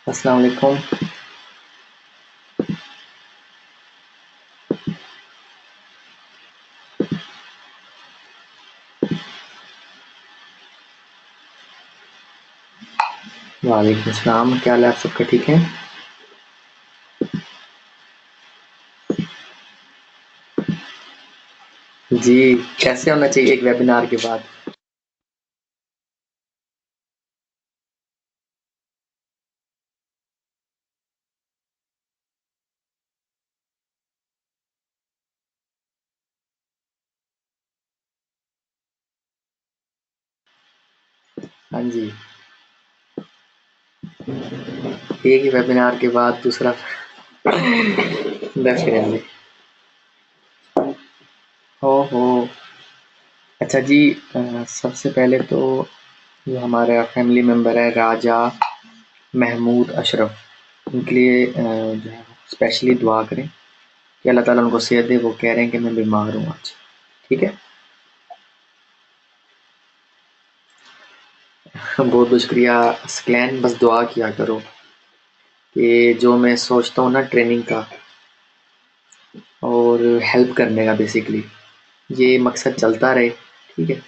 अस्सलाम वालेकुम। वालेकुम अस्सलाम। क्या हाल है, आप सबका ठीक है? जी। कैसे होना चाहिए एक वेबिनार के बाद? हाँ जी। एक ही वेबिनार के बाद दूसरा। डेफिनेटली। ओहो। अच्छा जी। सबसे पहले तो जो हमारा फैमिली मेम्बर है राजा महमूद अशरफ, उनके लिए जो है स्पेशली दुआ करें कि अल्लाह ताला उनको सेहत दे। वो कह रहे हैं कि मैं बीमार हूँ आज। ठीक है। बहुत बहुत शुक्रिया स्कैन। बस दुआ किया करो कि जो मैं सोचता हूँ ना ट्रेनिंग का और हेल्प करने का, बेसिकली ये मकसद चलता रहे। ठीक है।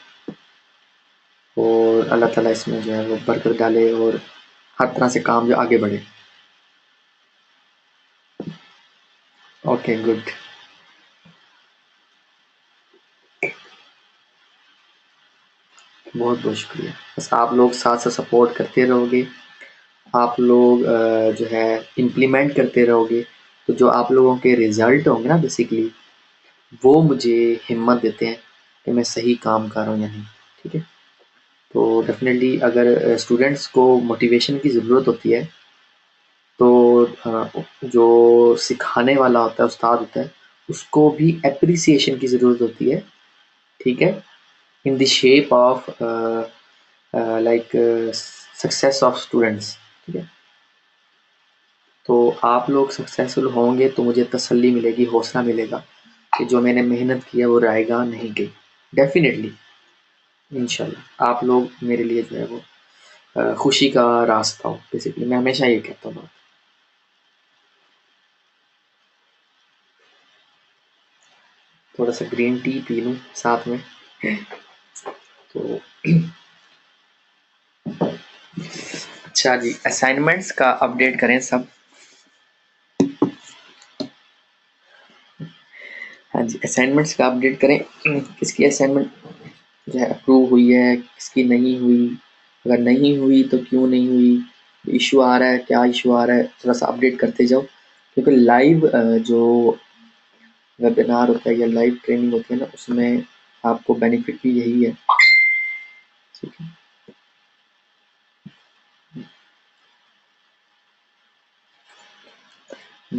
और अल्लाह ताला इसमें जो है वो बरकत डाले और हर तरह से काम जो आगे बढ़े। Okay good. बहुत बहुत शुक्रिया। बस आप लोग साथ साथ सपोर्ट करते रहोगे, आप लोग जो है इम्प्लीमेंट करते रहोगे, तो जो आप लोगों के रिजल्ट होंगे ना, बेसिकली वो मुझे हिम्मत देते हैं कि मैं सही काम कर रहा हूँ या नहीं। ठीक है। तो डेफिनेटली अगर स्टूडेंट्स को मोटिवेशन की ज़रूरत होती है, तो जो सिखाने वाला होता है, उस्ताद होता है, उसको भी एप्रिसिएशन की ज़रूरत होती है। ठीक है। In the shape of like success of students. ठीक है। तो आप लोग सक्सेसफुल होंगे तो मुझे तसल्ली मिलेगी, हौसला मिलेगा कि जो मैंने मेहनत की है वो रायगा नहीं गई। डेफिनेटली। इंशाल्लाह आप लोग मेरे लिए जो है वो खुशी का रास्ता हो। बेसिकली मैं हमेशा ये कहता हूँ। थोड़ा सा ग्रीन टी पी लूँ साथ में। तो अच्छा जी, असाइनमेंट्स का अपडेट करें सब। हाँ जी, असाइनमेंट्स का अपडेट करें। किसकी असाइनमेंट जो है अप्रूव हुई है, किसकी नहीं हुई? अगर नहीं हुई तो क्यों नहीं हुई? इशू आ रहा है, क्या इशू आ रहा है, थोड़ा सा अपडेट करते जाओ। क्योंकि लाइव जो वेबिनार होता है या लाइव ट्रेनिंग होती है ना, उसमें आपको बेनिफिट भी यही है। ठीक है।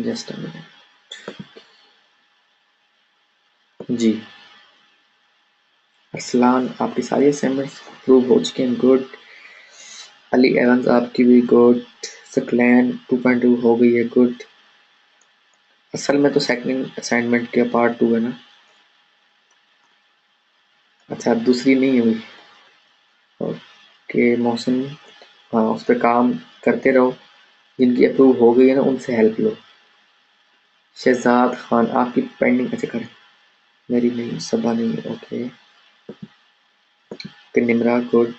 Just a minute. जी। अरसलान, आपकी सारी असाइनमेंट्स अप्रूव हो चुके हैं। गुड। अली एवंस, आपकी भी गुड। सकलैन 2.2 हो गई है। गुड। असल में तो सेकंड असाइनमेंट के पार्ट 2 है ना। अच्छा, दूसरी नहीं हुई। ओके मोहसिन। हाँ, उस पर काम करते रहो। जिनकी अप्रूव हो गई है ना, उनसे हेल्प लो। शहजाद खान, आपकी पेंडिंग अच्छा करें। मेरी नहीं, सबा नहीं। Okay. Nimra good.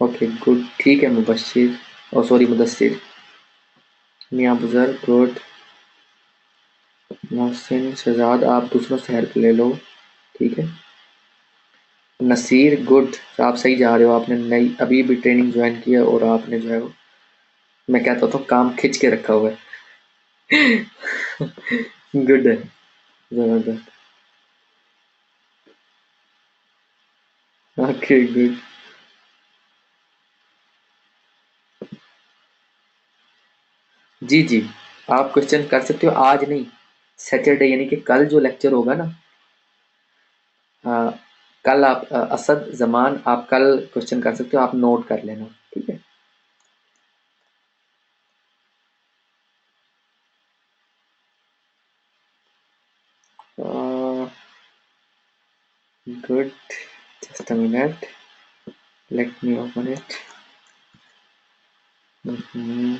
Okay good. ठीक है मुबशिर, और सॉरी मुदस्सिर। मियाँ बुज़र्ग गुड। मोहसिन, शहजाद, आप दूसरों से हेल्प ले लो। ठीक है। नसीर गुड। आप सही जा रहे हो। आपने नई अभी भी ट्रेनिंग ज्वाइन की है और आपने जो है वो, मैं कहता था काम खिंच के रखा हुआ है। गुड है। जबरदस्त। Okay good. जी जी। आप क्वेश्चन कर सकते हो, आज नहीं, सैटरडे यानी कि कल जो लेक्चर होगा ना। हाँ, कल आप असद जमान, आप कल क्वेश्चन कर सकते हो, आप नोट कर लेना। ठीक है। Good. just a minute, let me open it. Mhm.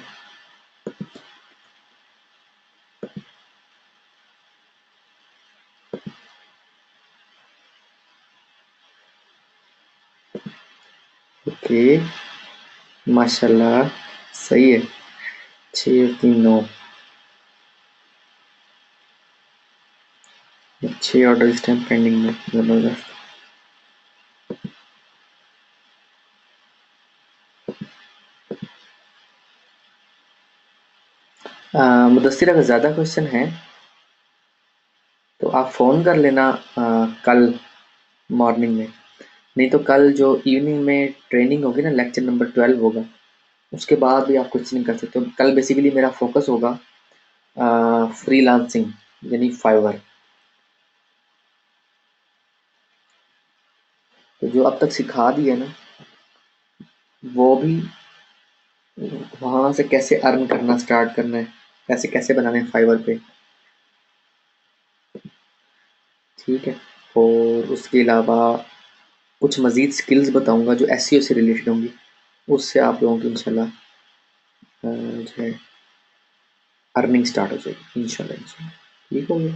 Okay, माशाल्लाह सही है। 6 3 9, 6 ऑर्डर इस टाइम पेंडिंग में, जबरदस्त। मुदस्सिर अगर ज़्यादा क्वेश्चन है तो आप फ़ोन कर लेना कल मॉर्निंग में, नहीं तो कल जो इवनिंग में ट्रेनिंग होगी ना, लेक्चर नंबर 12 होगा, उसके बाद भी आप क्वेश्चनिंग कर सकते हो। कल बेसिकली मेरा फोकस होगा फ्रीलांसिंग यानी फाइवर। तो जो अब तक सिखा दिया ना, वो भी वहाँ से कैसे अर्न करना स्टार्ट करना है, पैसे कैसे बनाने हैं फाइवर पे, ठीक है। और उसके अलावा कुछ मज़ीद स्किल्स बताऊंगा जो एसईओ से रिलेटेड होंगी, उससे आप लोगों की इंशाल्लाह जो है अर्निंग स्टार्ट हो जाएगी इंशाल्लाह इंशाल्लाह। ठीक हो गया।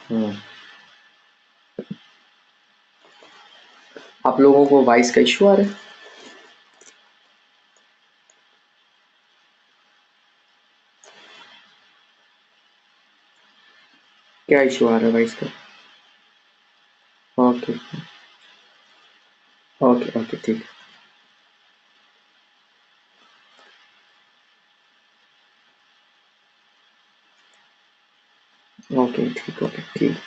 हाँ, आप लोगों को वॉइस का इशू आ रहा है? क्या इशू आ रहा है वॉइस का? ओके ओके ओके, ठीक है, ओके ठीक, ओके ठीक।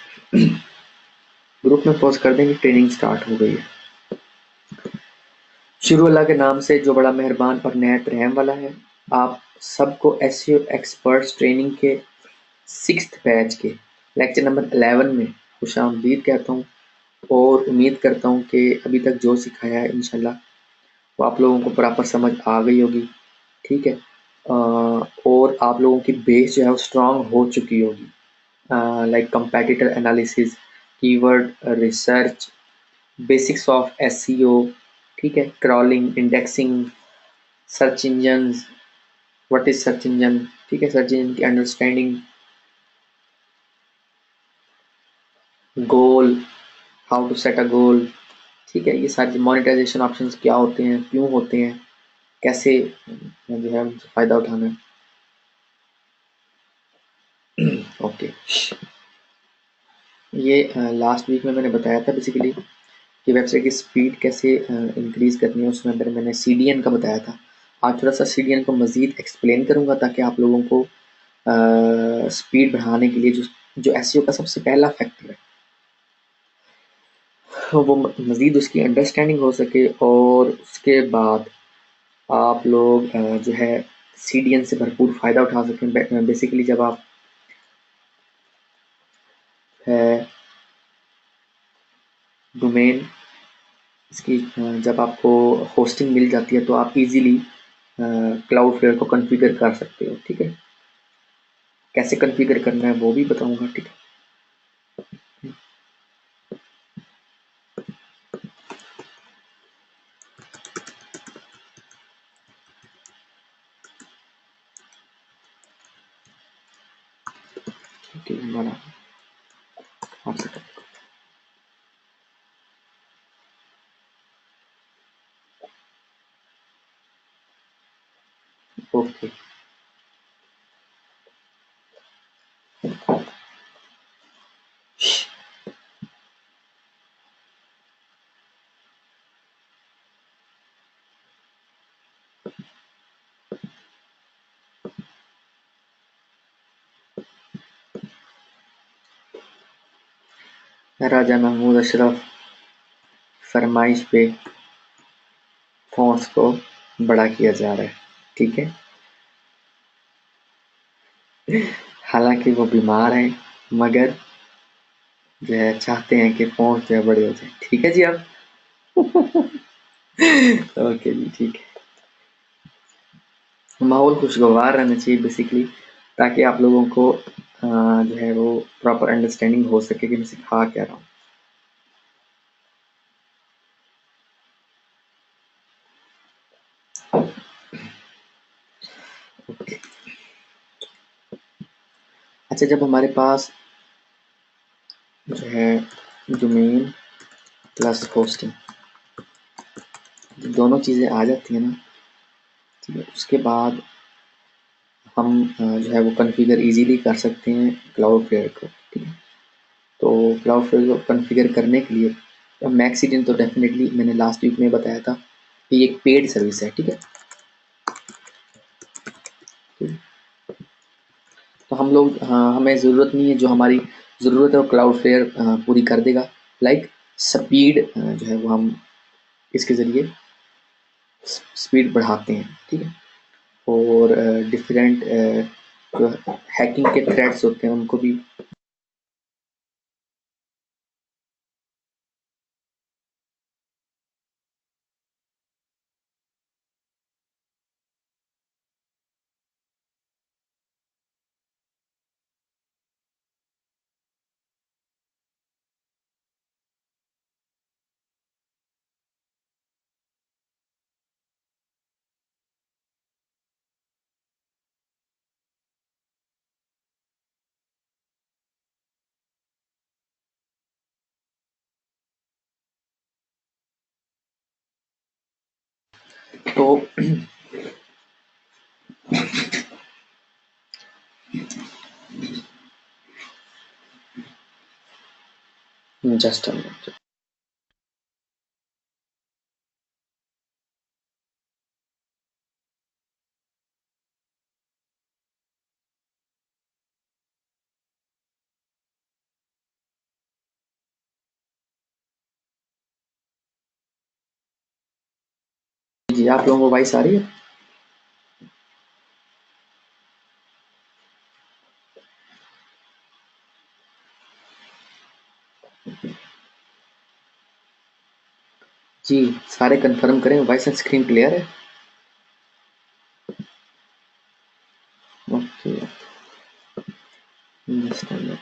ग्रुप में पोस्ट कर देंगे, ट्रेनिंग स्टार्ट हो गई है। शुरू अल्लाह के नाम से जो बड़ा मेहरबान और नहायत रहम वाला है। आप सबको एसईओ एक्सपर्ट्स ट्रेनिंग के 6th बैच के लेक्चर नंबर 11 में खुशामदीद कहता हूँ, और उम्मीद करता हूँ कि अभी तक जो सिखाया है इंशाल्लाह वो आप लोगों को प्रॉपर समझ आ गई होगी, ठीक है। और आप लोगों की बेस जो है वो स्ट्रांग हो चुकी होगी, like competitor analysis, keyword research, basics of SEO, ठीक है, crawling, indexing, search engines, what is search engine, ठीक है, सर्च इंजन की understanding, goal, how to set a goal, ठीक है, ये सारी मोनेटाइजेशन ऑप्शंस क्या होते हैं, क्यों होते हैं, कैसे जो है उनसे फ़ायदा उठाना है। ओके, ये लास्ट वीक में मैंने बताया था बेसिकली कि वेबसाइट की स्पीड कैसे इंक्रीज़ करनी है, उसमें अंदर मैंने सीडीएन का बताया था। आज थोड़ा सा सीडीएन को मज़ीद एक्सप्लेन करूँगा ताकि आप लोगों को स्पीड बढ़ाने के लिए जो जो एसईओ का सबसे पहला फैक्टर है वो मज़ीद उसकी अंडरस्टैंडिंग हो सके, और उसके बाद आप लोग जो है सीडीएन से भरपूर फ़ायदा उठा सकें। बेसिकली जब आप है डोमेन इसकी जब आपको होस्टिंग मिल जाती है तो आप इजीली क्लाउडफ्लेयर को कॉन्फ़िगर कर सकते हो, ठीक है। कैसे कॉन्फ़िगर करना है वो भी बताऊंगा, ठीक है। ठीक है, बना आपसे। ओके, राजा महमूद अशरफ फरमाइश पे फ़ॉन्ट्स को बड़ा किया जा रहा है, ठीक है। हालांकि वो बीमार हैं, मगर जो है चाहते हैं कि फ़ॉन्ट्स जो है बड़े हो जाए, ठीक है जी। अब ओके जी, ठीक है। माहौल खुशगवार रहना चाहिए बेसिकली, ताकि आप लोगों को जो है वो प्रॉपर अंडरस्टैंडिंग हो सके कि मैं सिखा क्या रहा हूँ। अच्छा, जब हमारे पास जो है डोमेन प्लस होस्टिंग दोनों चीज़ें आ जाती हैं ना, ठीक है, उसके बाद हम जो है वो कॉन्फ़िगर इजीली कर सकते हैं क्लाउडफ्लेयर को। ठीक है, तो क्लाउडफ्लेयर को कॉन्फ़िगर करने के लिए मैक्सिडियन तो डेफिनेटली मैंने लास्ट वीक में बताया था कि ये एक पेड सर्विस है। ठीक है, तो हम लोग हमें ज़रूरत नहीं है, जो हमारी ज़रूरत है वो क्लाउडफ्लेयर पूरी कर देगा। लाइक स्पीड जो है वो हम इसके ज़रिए स्पीड बढ़ाते हैं। ठीक है, और डिफरेंट जो हैकिंग के थ्रेड्स होते हैं उनको भी तो जस्ट अ मिनट। जी, आप लोगों को वॉइस आ रही है? जी, सारे कंफर्म करें वॉइस एंड स्क्रीन क्लियर है? Okay, just a minute.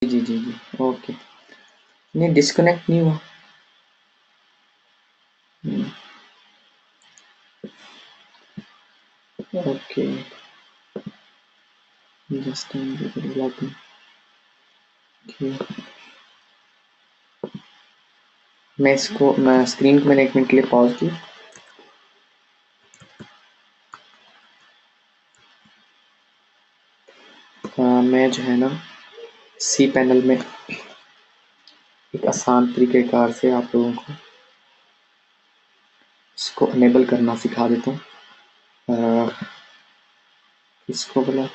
जी जी जी, ओके। नहीं, डिस्कनेक्ट नहीं हुआ। Okay, just login. ओके, मैं स्क्रीन को मैंने 1 मिनट के लिए पॉज की। मैं जो है ना सी पैनल में एक आसान तरीक़ेकार से आप लोगों को इसको इनेबल करना सिखा देता हूँ। इसको बोला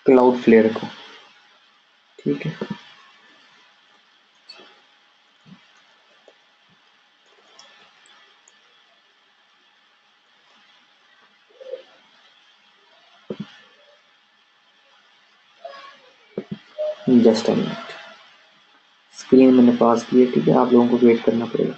क्लाउडफ्लेयर को। ठीक है, जस्ट अ मिनट। स्क्रीन मैंने पास की है। ठीक है, आप लोगों को वेट करना पड़ेगा।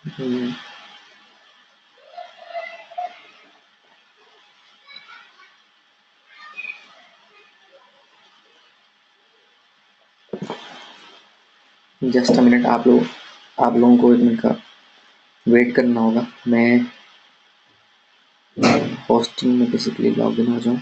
जस्ट अ मिनट, आप लोगों को 1 मिनट का वेट करना होगा। मैं होस्टिंग में बेसिकली लॉग इन हो जाऊँ।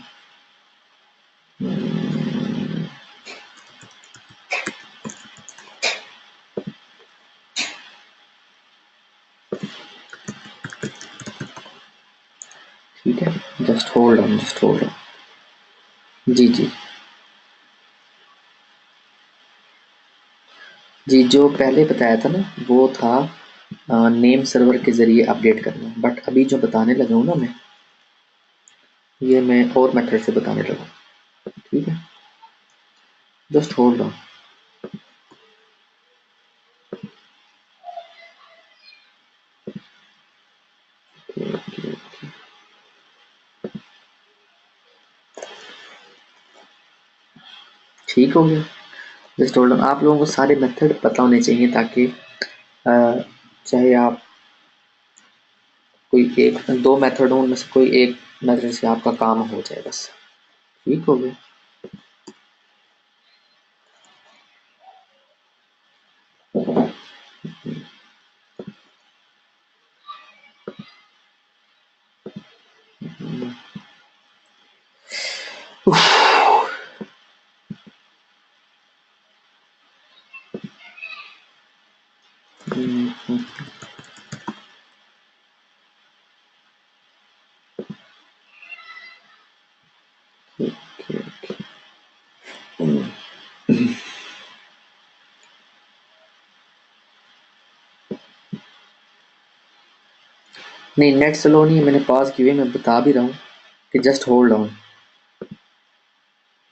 ठीक है, just hold on, just hold on. जी जी जी, जो पहले बताया था ना वो था नेम सर्वर के ज़रिए अपडेट करना, बट अभी जो बताने लगा हूँ ना मैं, ये मैं और मेथड से बताने लगा हूँ। ठीक है, जस्ट होल्ड ऑन। ठीक हो गया, जस्ट होल्ड ऑन। आप लोगों को सारे मेथड पता होने चाहिए ताकि चाहे आप कोई एक दो मेथड हो उनमें से कोई एक मेथड से आपका काम हो जाए बस। ठीक हो गया। नहीं, नेट स्लो नहीं है, मैंने पॉज की हुई है, मैं बता भी रहा हूँ कि जस्ट होल्ड ऑन,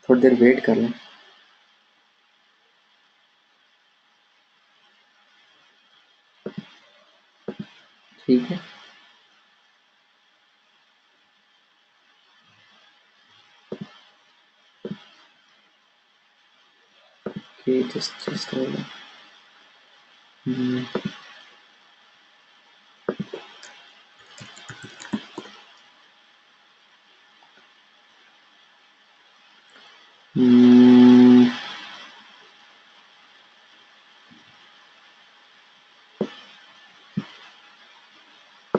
थोड़ी देर वेट कर लें। ठीक है, okay, just hold on.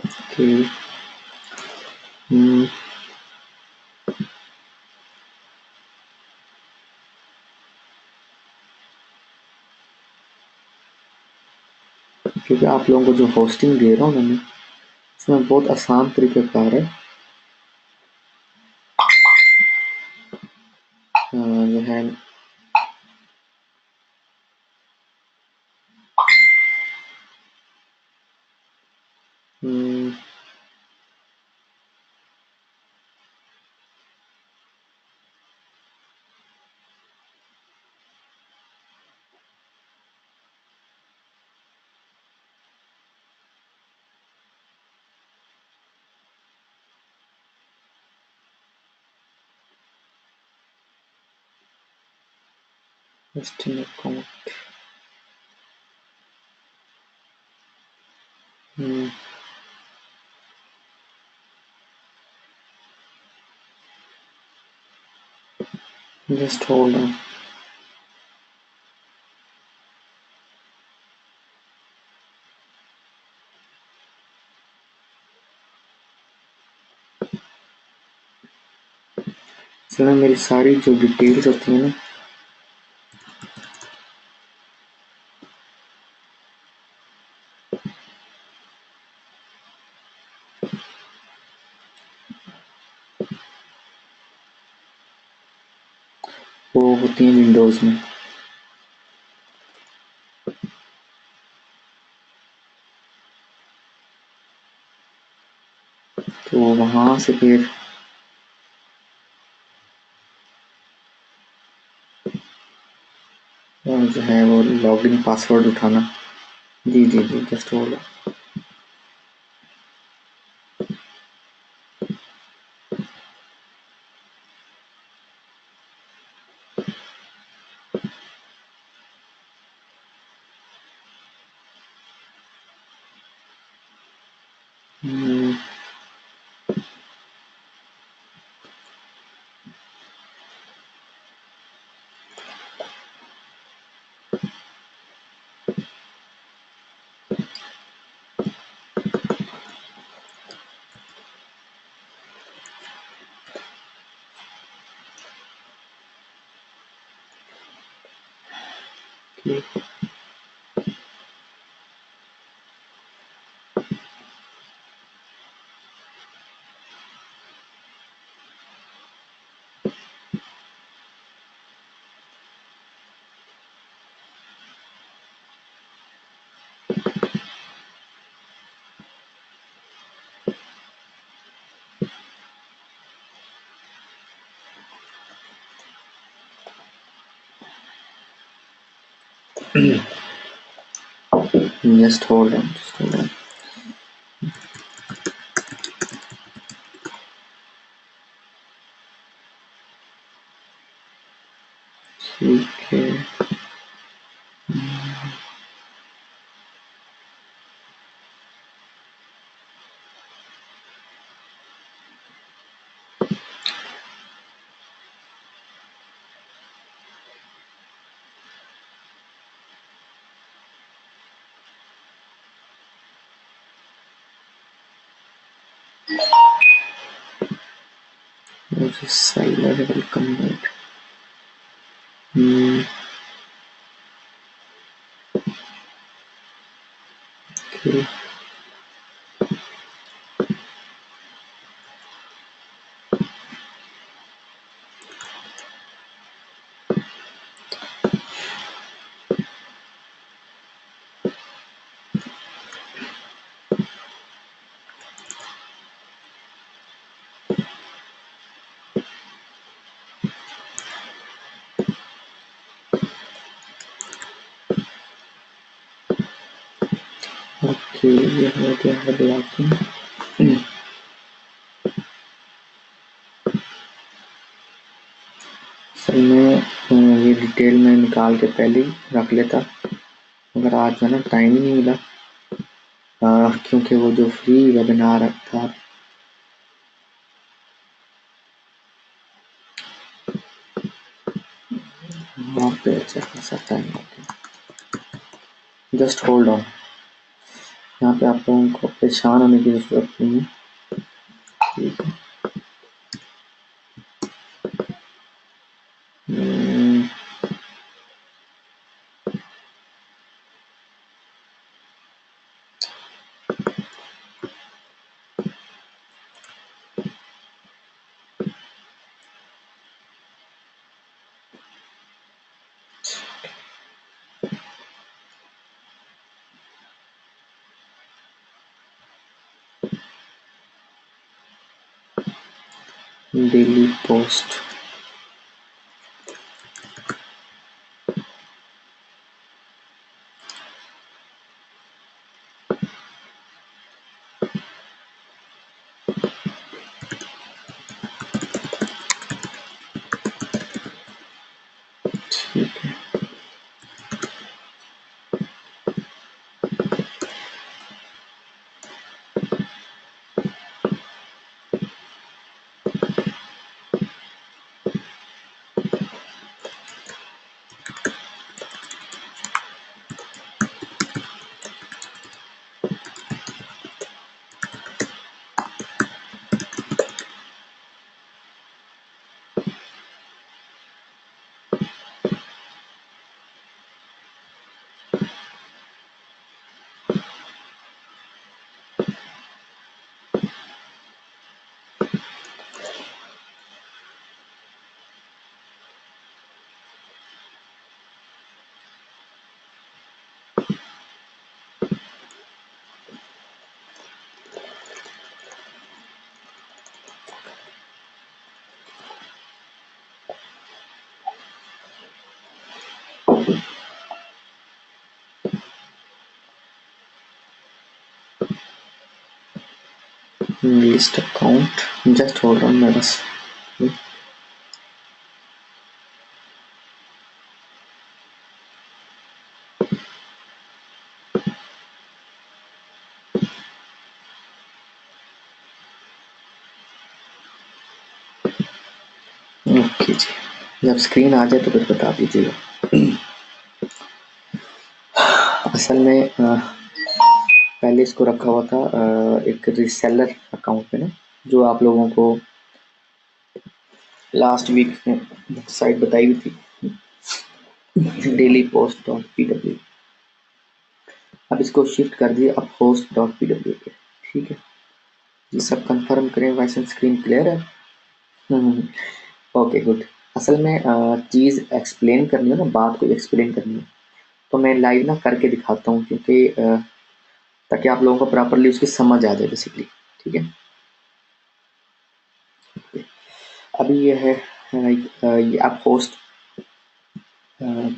Okay, क्योंकि आप लोगों को जो होस्टिंग दे रहा हूँ ना मैं, इसमें बहुत आसान तरीक़ाकार है। जो है hosting account, just hold on. इसमें मेरी सारी जो डिटेल्स होती हैं ना, वो होती हैं विंडोज़ में। तो वहाँ से फिर जो है वो लॉगिन पासवर्ड उठाना। जी जी जी, just hold on. Hmm, okay. Just hold on, just hold on. ठीक है. मुझे साइलर वेलकम नाइट. ओके. ओके, ये हो गया है ब्लॉकिंग. सर मैं ये डिटेल में निकाल के पहले ही रख लेता, मगर आज जो है ना टाइम ही नहीं मिला, क्योंकि वो जो फ्री वेबिनार था वहाँ पे अच्छा खासा टाइम हो गया. Just hold on. यहाँ पे आप लोगों को परेशान होने की जरूरत नहीं है. ठीक है. Daily post. ठीक है. List account. Just hold on. मैं बस कीजिए, जब स्क्रीन आ जाए तो फिर बता दीजिएगा। असल में पहले इसको रखा हुआ था एक रीसेलर अकाउंट पे ना, जो आप लोगों को लास्ट वीक में साइट बताई हुई थी, daily post dot P W. अब इसको शिफ्ट कर दिए अब होस्ट डॉट पी डब्ल्यू पे। ठीक है ये सब कंफर्म करें, वॉइस एंड स्क्रीन क्लियर है? Okay good. असल में चीज़ एक्सप्लेन करनी हो ना, बात को एक्सप्लेन करनी हो तो मैं लाइव ना करके दिखाता हूँ, क्योंकि ताकि आप लोगों को प्रॉपरली उसकी समझ आ जाए बेसिकली। ठीक है अभी ये है ये आप होस्ट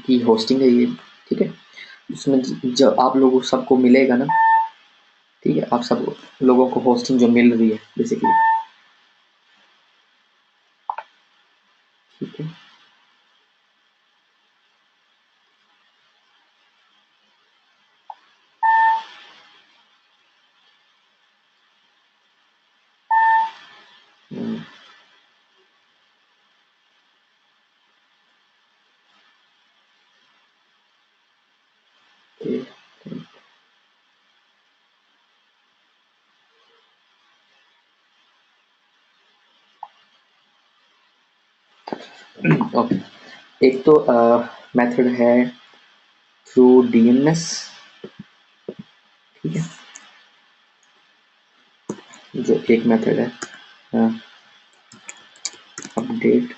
की होस्टिंग है ये। ठीक है उसमें जब आप लोगों सबको मिलेगा ना, ठीक है आप सब लोगों को होस्टिंग जो मिल रही है बेसिकली। ठीक है ओके एक तो मेथड है थ्रू डीएनएस। ठीक है जो एक मेथड है अपडेट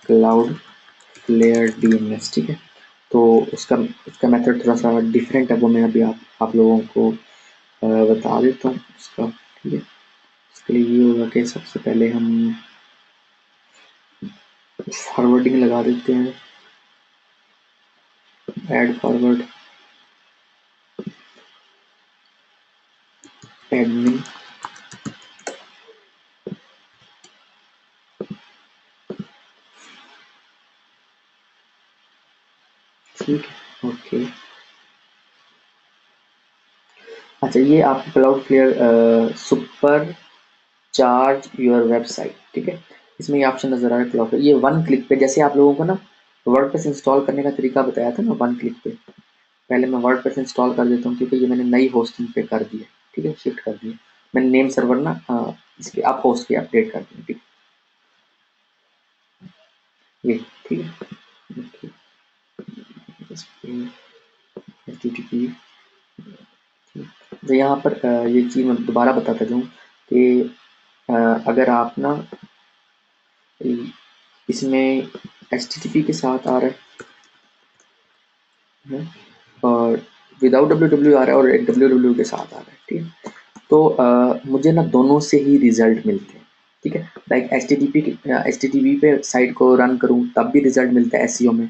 क्लाउड फ्लेयर डीएनएस। ठीक है तो उसका उसका मेथड थोड़ा सा डिफरेंट है, वो मैं अभी आप लोगों को बता देता हूँ उसका। ठीक है इसके लिए ये होगा कि सबसे पहले हम फॉरवर्डिंग लगा देते हैं, ऐड फॉरवर्ड एडमिन। ठीक है ओके अच्छा ये आपको cloud flare super charge your website. ठीक है इसमें ये ऑप्शन नजर आ रहा है क्लाउड फ्लेयर, ये वन क्लिक पे, जैसे आप लोगों को ना वर्डप्रेस इंस्टॉल करने का तरीका बताया था ना वन क्लिक पे। पहले मैं वर्डप्रेस इंस्टॉल कर देता हूँ, क्योंकि ये मैंने नई होस्टिंग पे कर दिया। ठीक है शिफ्ट कर दिया मैंने नेम सर्वर ना इसके आप होस्ट पे अपडेट कर दिया। ठीक ये ठीक है ओके HTTP। तो यहाँ पर ये चीज़ मैं दोबारा बताता जाऊँ कि अगर आप ना इसमें HTTP के साथ आ रहा है और विदाउट डब्ल्यू आ रहा है और डब्ल्यू के साथ आ रहा है। ठीक है तो मुझे ना दोनों से ही रिजल्ट मिलते हैं। ठीक है like H T T P पे साइट को रन करूँ तब भी रिजल्ट मिलता है एसईओ में,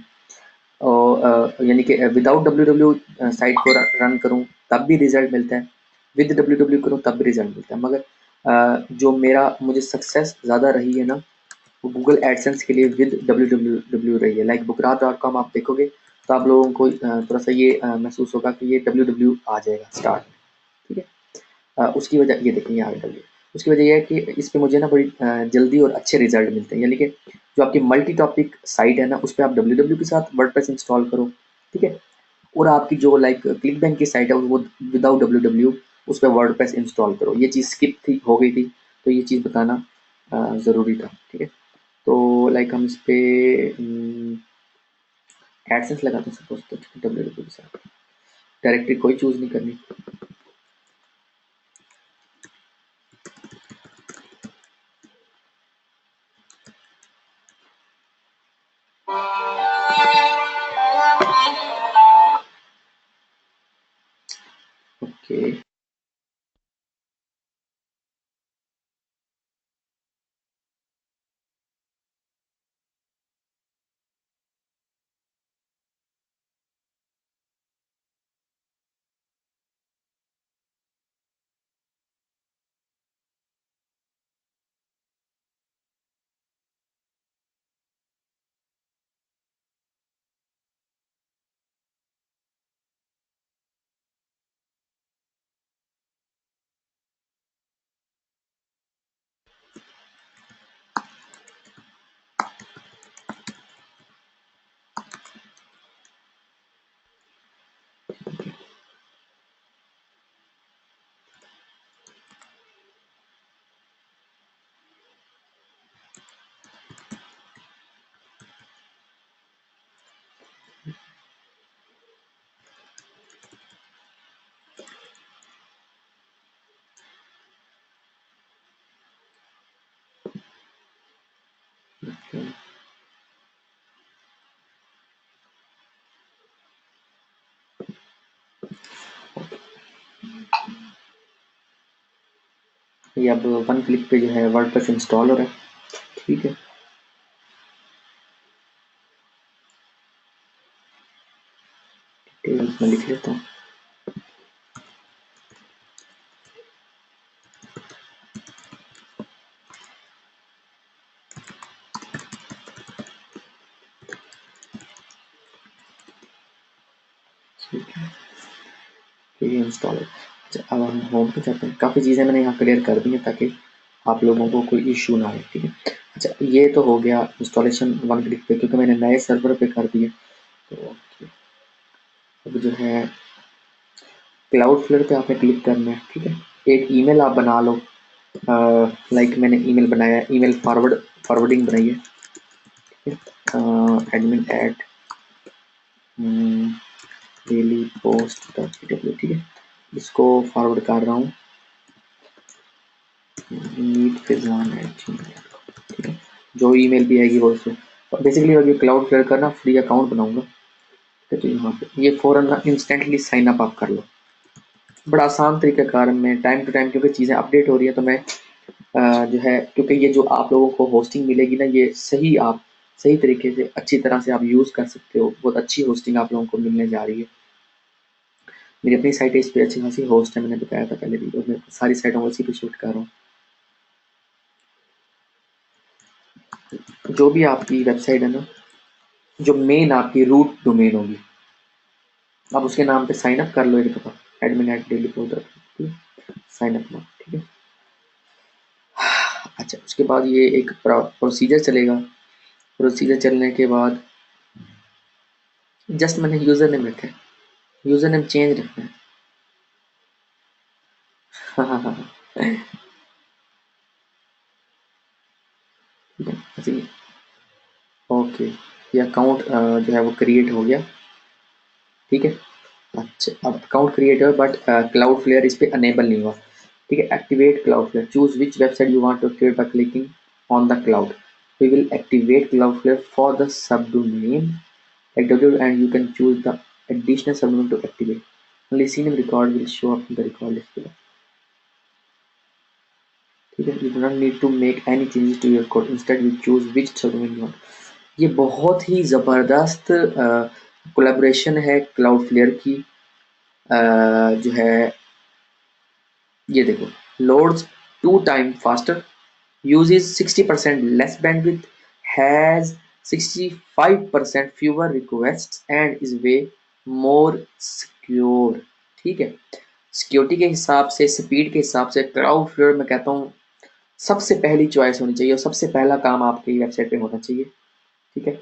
और यानी कि विदाउट डब्ल्यू डब्ल्यू साइट को रन करूँ तब भी रिजल्ट मिलता है, विद डब्ल्यू डब्ल्यू करूँ तब भी रिजल्ट मिलता है। मगर जो मेरा मुझे सक्सेस ज़्यादा रही है ना, वो गूगल एडसेंस के लिए विद डब्ल्यू डब्ल्यू डब्ल्यू रही है। लाइक बुकरा.com आप देखोगे तो आप लोगों को थोड़ा सा ये महसूस होगा कि ये डब्ल्यू डब्ल्यू आ जाएगा स्टार्ट। ठीक है उसकी वजह ये देखिए यहाँ पे उसकी वजह ये है कि इस पे मुझे ना बड़ी जल्दी और अच्छे रिजल्ट मिलते हैं। यानी कि जो आपकी मल्टी टॉपिक साइट है ना उस पर आप डब्ल्यू डब्ल्यू के साथ वर्डप्रेस इंस्टॉल करो। ठीक है और आपकी जो लाइक क्लिक बैंक की साइट है वो विदाउट डब्ल्यू डब्ल्यू उस पर वर्डप्रेस इंस्टॉल करो। ये चीज़ स्किप थी हो गई थी, तो ये चीज़ बताना ज़रूरी था। ठीक है तो लाइक हम इस पे एडसेंस लगाते हैं सपोज, तो डब्ल्यू डब्ल्यू के साथ डायरेक्टरी कोई चूज़ नहीं करनी। ओके ये अब वन क्लिक पे जो है वर्डप्रेस इंस्टॉल हो रहा है। ठीक है, डिटेल्स में लिख लेता हूँ। ठीक है, ये इंस्टॉल है। अच्छा, अब हम होम पे जाते हैं। काफ़ी चीज़ें मैंने यहाँ क्लियर कर दी हैं ताकि आप लोगों को कोई इशू ना आए। ठीक है, अच्छा ये तो हो गया इंस्टॉलेशन वन क्लिक पे, क्योंकि मैंने नए सर्वर पे कर दिए। तो अब जो है क्लाउड फ्लेयर पे आपने क्लिक करना है। ठीक है, एक ईमेल आप बना लो। लाइक मैंने ईमेल बनाया, ईमेल फॉरवर्डिंग बनाई है। Admin at daily post dot P. ठीक है, इसको फॉरवर्ड कर रहा हूँ नीट फिजान एट जीमेल। ठीक है, जो ईमेल भी आएगी वो उससे बेसिकली अभी क्लाउड फ्लेयर का ना फ्री अकाउंट बनाऊंगा। तो यहाँ पे ये फ़ौरन ना इंस्टेंटली साइन अप आप कर लो। बड़ा आसान तरीक़ाकार में टाइम टू टाइम, क्योंकि चीज़ें अपडेट हो रही है तो मैं जो है, क्योंकि ये जो आप लोगों को होस्टिंग मिलेगी ना, ये आप सही तरीके से अच्छी तरह से आप यूज़ कर सकते हो। बहुत अच्छी होस्टिंग आप लोगों को मिलने जा रही है। मेरी अपनी साइट है, इस पे अच्छी खासी होस्ट है, मैंने बताया था पहले भी, और मैं सारी साइटों को इसी पे शूट कर रहा हूँ। जो भी आपकी वेबसाइट है ना, जो मेन आपकी रूट डोमेन होगी, आप उसके नाम पे साइन अप कर लो एक दफ़ा, admin at daily post sign up now. ठीक है, अच्छा उसके बाद ये एक प्रोसीजर चलेगा। प्रोसीजर चलने के बाद जस्ट मैंने यूज़र नेम रखा है, यूज़र नेम चेंज रखना है। हाँ हाँ हाँ हाँ, ठीक है, अच्छा ओके, ये अकाउंट जो है वो क्रिएट हो गया। ठीक है, अच्छा अब अकाउंट क्रिएट हुआ, बट क्लाउड फ्लेयर इस पे अनेबल नहीं हुआ। ठीक है, activate cloud flare, choose which website you want to activate by clicking on the cloud. We will activate cloud flare for the subdomain like www, and you can choose the additional subdomain to activate. Only CNAME record will show up in the record list below. ठीक है, you do not need to make any changes to your code, instead you choose which subdomain you want. ये बहुत ही ज़बरदस्त collaboration है cloud flare की। जो है ये देखो, loads 2 time faster, uses 60% less bandwidth, has 65% fewer requests and is way more secure। ठीक है, सिक्योरिटी के हिसाब से, स्पीड के हिसाब से क्लाउड फ्लेयर मैं कहता हूँ सबसे पहली चॉइस होनी चाहिए, और सबसे पहला काम आपकी वेबसाइट पे होना चाहिए। ठीक है,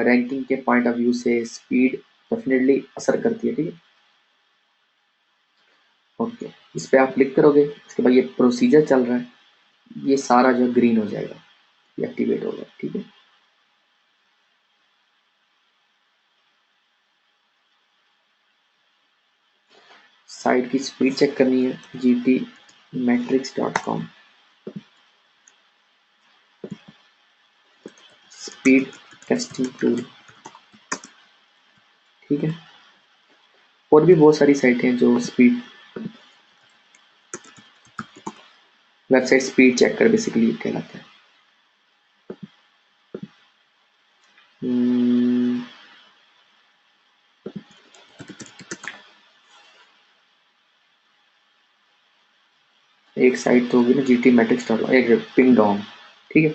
रैंकिंग के पॉइंट ऑफ व्यू से स्पीड डेफिनेटली असर करती है। ठीक है, ओके, इस पर आप क्लिक करोगे, इसके बाद ये प्रोसीजर चल रहा है, ये सारा जो ग्रीन हो जाएगा, ये एक्टिवेट होगा। ठीक है, साइट की स्पीड चेक करनी है, gtmetrics.com स्पीड टेस्टिंग टूल। ठीक है, और भी बहुत सारी साइटें हैं जो स्पीड, वेबसाइट स्पीड चेक कर बेसिकली कहलाता है। एक साइट तो होगी ना gtmetrics.com, एक पिंगडोंग। ठीक है,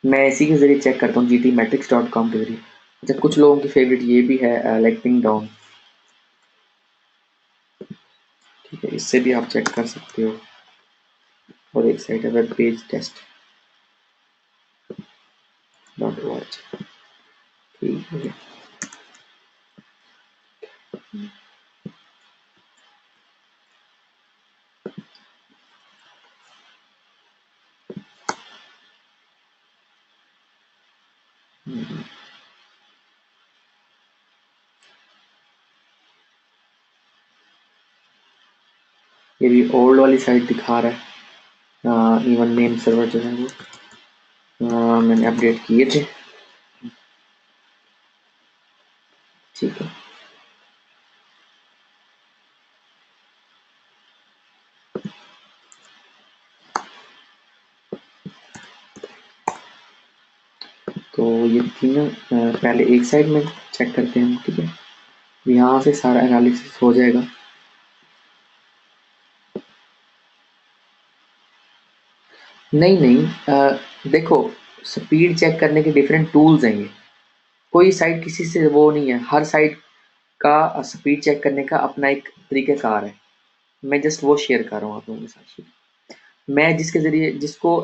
मैं इसी के जरिए चेक करता हूँ, gtmetrics.com के जरिए। अच्छा, कुछ लोगों की फेवरेट ये भी है लाइक पिंगडोंग। ठीक है, इससे भी आप चेक कर सकते हो। और एक साइट है वेब पेज टेस्ट .org। ठीक है, ये भी ओल्ड वाली साइट दिखा रहा है। इवन नेम सर्वर जो है वो मैंने अपडेट किए थे। ठीक है, तो ये थी ना, पहले एक साइड में चेक करते हैं हम, ठीक है। यहाँ से सारा एनालिसिस हो जाएगा। नहीं नहीं, देखो, स्पीड चेक करने के डिफरेंट टूल्स हैं ये। कोई साइट किसी से वो नहीं है, हर साइट का स्पीड चेक करने का अपना एक तरीक़ेकार है। मैं जस्ट वो शेयर कर रहा हूँ आप लोगों के साथ। मैं जिसके ज़रिए जिसको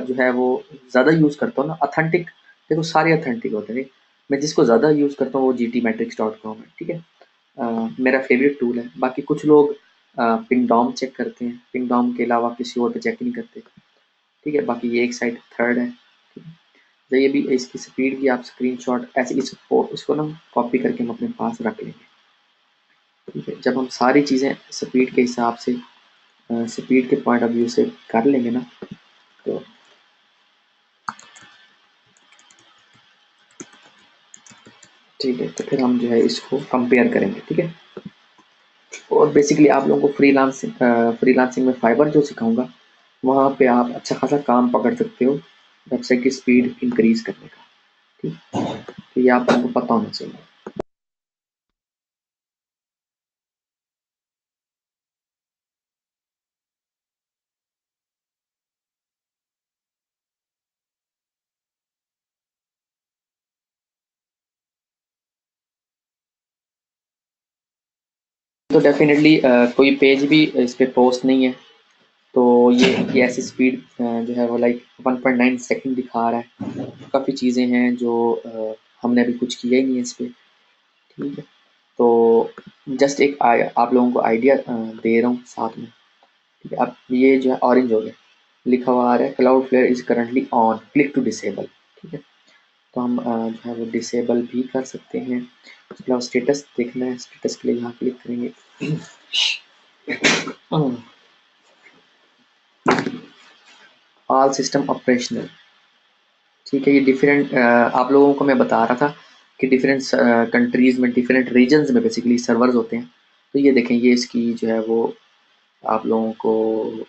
जो है वो ज़्यादा यूज़ करता हूँ ना, ऑथेंटिक, देखो सारे ऑथेंटिक होते हैं। मैं जिसको ज़्यादा यूज़ करता हूँ वो gtmetrics.com है, ठीक है। मेरा फेवरेट टूल है। बाकी कुछ लोग पिंगडॉम चेक करते हैं, पिंगडॉम के अलावा किसी और पे चेक नहीं करते, ठीक है। बाकी ये एक साइट थर्ड है, ठीक है। तो ये भी इसकी स्पीड की आप स्क्रीनशॉट ऐसे इसको ना कॉपी करके हम अपने पास रख लेंगे, ठीक है। जब हम सारी चीज़ें स्पीड के हिसाब से, स्पीड के पॉइंट ऑफ व्यू से कर लेंगे ना, तो ठीक है, तो फिर हम जो है इसको कंपेयर करेंगे, ठीक है। और बेसिकली आप लोगों को फ्रीलांसिंग में फाइबर जो सिखाऊंगा, वहाँ पे आप अच्छा खासा काम पकड़ सकते हो वेबसाइट की स्पीड इंक्रीज करने का, ठीक। तो ये आप लोगों को पता होना चाहिए। तो डेफिनेटली कोई पेज भी इस पे पोस्ट नहीं है, तो ये ऐसी स्पीड जो है वो लाइक 1.9 सेकंड दिखा रहा है। काफ़ी चीज़ें हैं जो हमने अभी कुछ किया ही नहीं है इस पे, ठीक है। तो जस्ट एक आप लोगों को आइडिया दे रहा हूँ साथ में, ठीक है। अब ये जो है ऑरेंज हो गया, लिखा हुआ आ रहा है cloud flare is currently on, click to disable, ठीक है। तो हम जो है वो डिसेबल भी कर सकते हैं। उसके अलावा स्टेटस देखना है, स्टेटस के लिए यहाँ क्लिक करेंगे। ऑल सिस्टम ऑपरेशनल, ठीक है। ये डिफरेंट आप लोगों को मैं बता रहा था कि डिफरेंट कंट्रीज़ में, डिफरेंट रीजन्स में बेसिकली सर्वर्स होते हैं। तो ये देखें, ये इसकी जो है वो आप लोगों को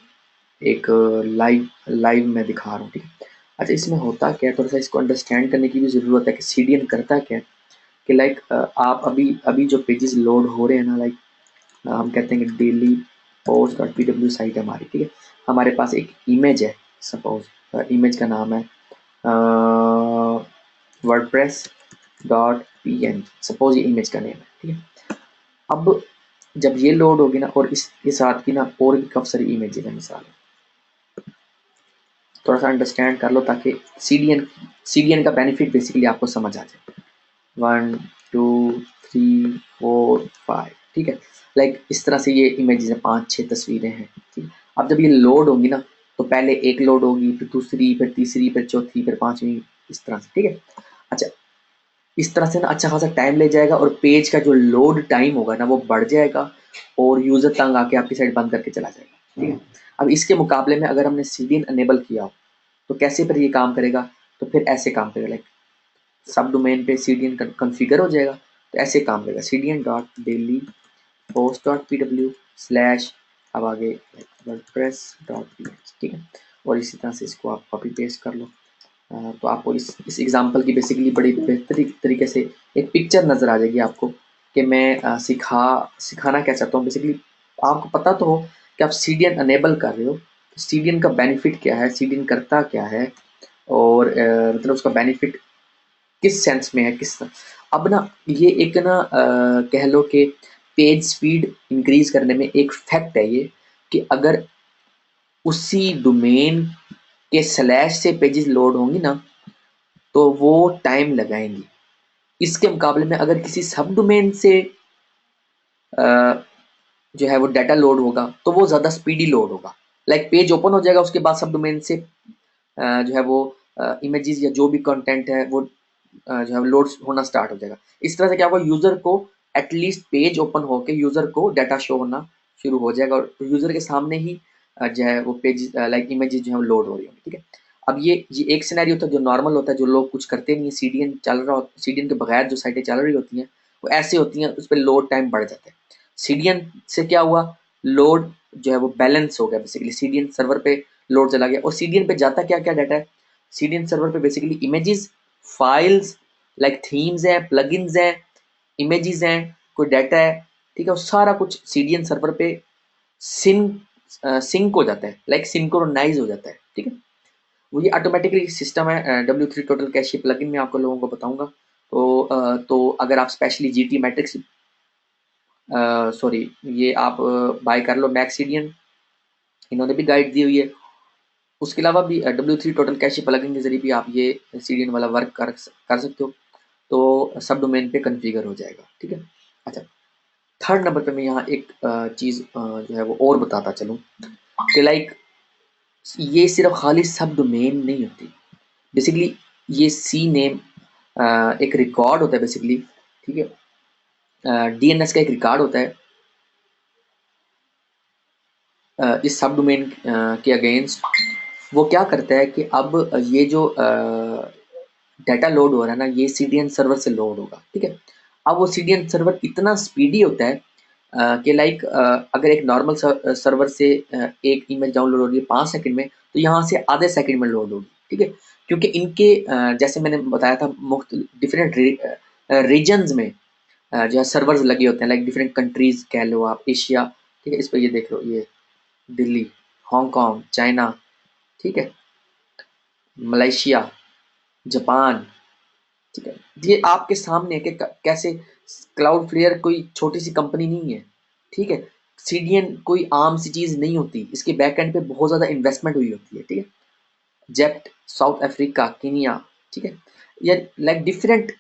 एक लाइव लाइव में दिखा रहा हूँ, ठीक है। अच्छा, इसमें होता क्या है, थोड़ा सा इसको अंडरस्टैंड करने की भी ज़रूरत है कि सीडीएन करता क्या है। कि लाइक आप अभी अभी जो पेजेस लोड हो रहे हैं ना, लाइक हम कहते हैं कि daily post dot pw site है हमारी, ठीक है। हमारे पास एक इमेज है, सपोज इमेज का नाम है वर्डप्रेस डॉट png, सपोज ये इमेज का नेम है, ठीक है। अब जब ये लोड होगी ना, और इसके साथ की ना और भी काफ़ी सारी इमेजेस है, मिसाल थोड़ा सा अंडरस्टैंड कर लो ताकि सीडीएन का बेनिफिट बेसिकली आपको समझ आ जाए। 1 2 3 4 5, ठीक है। लाइक इस तरह से ये इमेजेस हैं, 5 6 तस्वीरें हैं, ठीक है। अब जब ये लोड होंगी ना, तो पहले एक लोड होगी, फिर दूसरी, फिर तीसरी, फिर चौथी, फिर पांचवी, इस तरह से, ठीक है। अच्छा, इस तरह से ना अच्छा खासा टाइम ले जाएगा, और पेज का जो लोड टाइम होगा ना वो बढ़ जाएगा, और यूजर तंग आके आपकी साइट बंद करके चला जाएगा, ठीक है। अब इसके मुकाबले में अगर हमने सीडीएन अनेबल किया हो, तो कैसे फिर ये काम करेगा, तो फिर ऐसे काम करेगा, लाइक सब डोमेन पे सीडीएन कॉन्फ़िगर हो जाएगा। तो ऐसे काम करेगा, cdn dot daily post dot P W slash, अब आगे वर्डप्रेस डॉट पी, ठीक है। और इसी तरह से इसको आप कॉपी पेस्ट कर लो। तो आपको इस एग्जांपल की बेसिकली बड़ी बेहतरीन तरीके से एक पिक्चर नज़र आ जाएगी आपको, कि मैं सिखाना क्या चाहता हूँ बेसिकली। आपको पता तो हो कि आप सीडीएन अनेबल कर रहे हो, सीडीएन का बेनिफिट क्या है, सीडीएन करता क्या है, और मतलब उसका बेनिफिट किस सेंस में है, किस अब ना ये एक ना कह लो कि पेज स्पीड इंक्रीज करने में एक फैक्ट है ये, कि अगर उसी डोमेन के स्लैश से पेजेस लोड होंगी ना, तो वो टाइम लगाएंगी। इसके मुकाबले में अगर किसी सब डोमेन से अ, जो है वो डाटा लोड होगा, तो वो ज़्यादा स्पीडी लोड होगा। लाइक पेज ओपन हो जाएगा, उसके बाद सब डोमेन से जो है वो इमेजेस या जो भी कंटेंट है वो जो है लोड होना स्टार्ट हो जाएगा। इस तरह से क्या होगा, यूज़र को एटलीस्ट पेज ओपन होके यूज़र को डाटा शो होना शुरू हो जाएगा, और यूज़र के सामने ही जो है वो पेज लाइक इमेजेस जो है लोड हो रही होंगी, ठीक है। अब ये एक सिनेरियो होता है जो नॉर्मल होता है, जो लोग कुछ करते नहीं है, सीडीएन चल रहा हो, सीडीएन के बगैर जो साइटें चल रही होती हैं वो ऐसी होती हैं, उस पर लोड टाइम बढ़ जाता है। सीडीएन से क्या हुआ, लोड जो है वो बैलेंस हो गया, बेसिकली सीडीएन सर्वर पे लोड चला गया। और सीडीएन पे जाता क्या क्या डाटा है, सीडीएन सर्वर पे basically images files like themes हैं, प्लगइन्स हैं, इमेजेस हैं, कोई डाटा है, ठीक है, वो सारा कुछ सीडीएन सर्वर पे सिंक सिंक हो जाता है, लाइक सिंक्रोनाइज हो जाता है, ठीक है। वो ये ऑटोमेटिकली सिस्टम है W3 टोटल कैशे प्लगइन में आपको लोगों को बताऊंगा। तो अगर आप स्पेशली जीटी मैट्रिक्स सॉरी ये आप बाय कर लो मैक्सीडियन, इन्होंने भी गाइड दी हुई है। उसके अलावा भी W3 टोटल कैशे प्लगइन के जरिए भी आप ये सीडीएन वाला वर्क कर सकते हो। तो सब डोमेन पे कन्फिगर हो जाएगा, ठीक है। अच्छा, थर्ड नंबर पे मैं यहाँ एक चीज़ जो है वो और बताता चलूँ कि लाइक ये सिर्फ खाली सब डोमेन नहीं होती। बेसिकली ये सी नेम एक रिकॉर्ड होता है बेसिकली, ठीक है। डीएनएस का एक रिकॉर्ड होता है इस सब डोमेन के अगेंस्ट। वो क्या करता है कि अब ये जो डाटा लोड हो रहा है ना, ये सीडीएन सर्वर से लोड होगा, ठीक है। अब वो सीडीएन सर्वर इतना स्पीडी होता है कि लाइक अगर एक नॉर्मल सर्वर से एक इमेज डाउनलोड हो रही है 5 सेकंड में, तो यहाँ से आधे सेकंड में लोड होगी, ठीक है। क्योंकि इनके जैसे मैंने बताया था मुख्त डिफरेंट रीजन्स में जो है सर्वर्स लगे होते हैं, लाइक डिफरेंट कंट्रीज कह लो आप, एशिया, ठीक है। इस पर ये देख लो, ये दिल्ली, हांगकांग, चाइना, ठीक है, मलेशिया, जापान, ठीक है। ये आपके सामने है कि कैसे क्लाउड फ्लेयर कोई छोटी सी कंपनी नहीं है, ठीक है। सीडीएन कोई आम सी चीज नहीं होती, इसके बैक एंड पे बहुत ज्यादा इन्वेस्टमेंट हुई होती है, ठीक है। जेप्ट, साउथ अफ्रीका, केनिया, ठीक है। ये लाइक डिफरेंट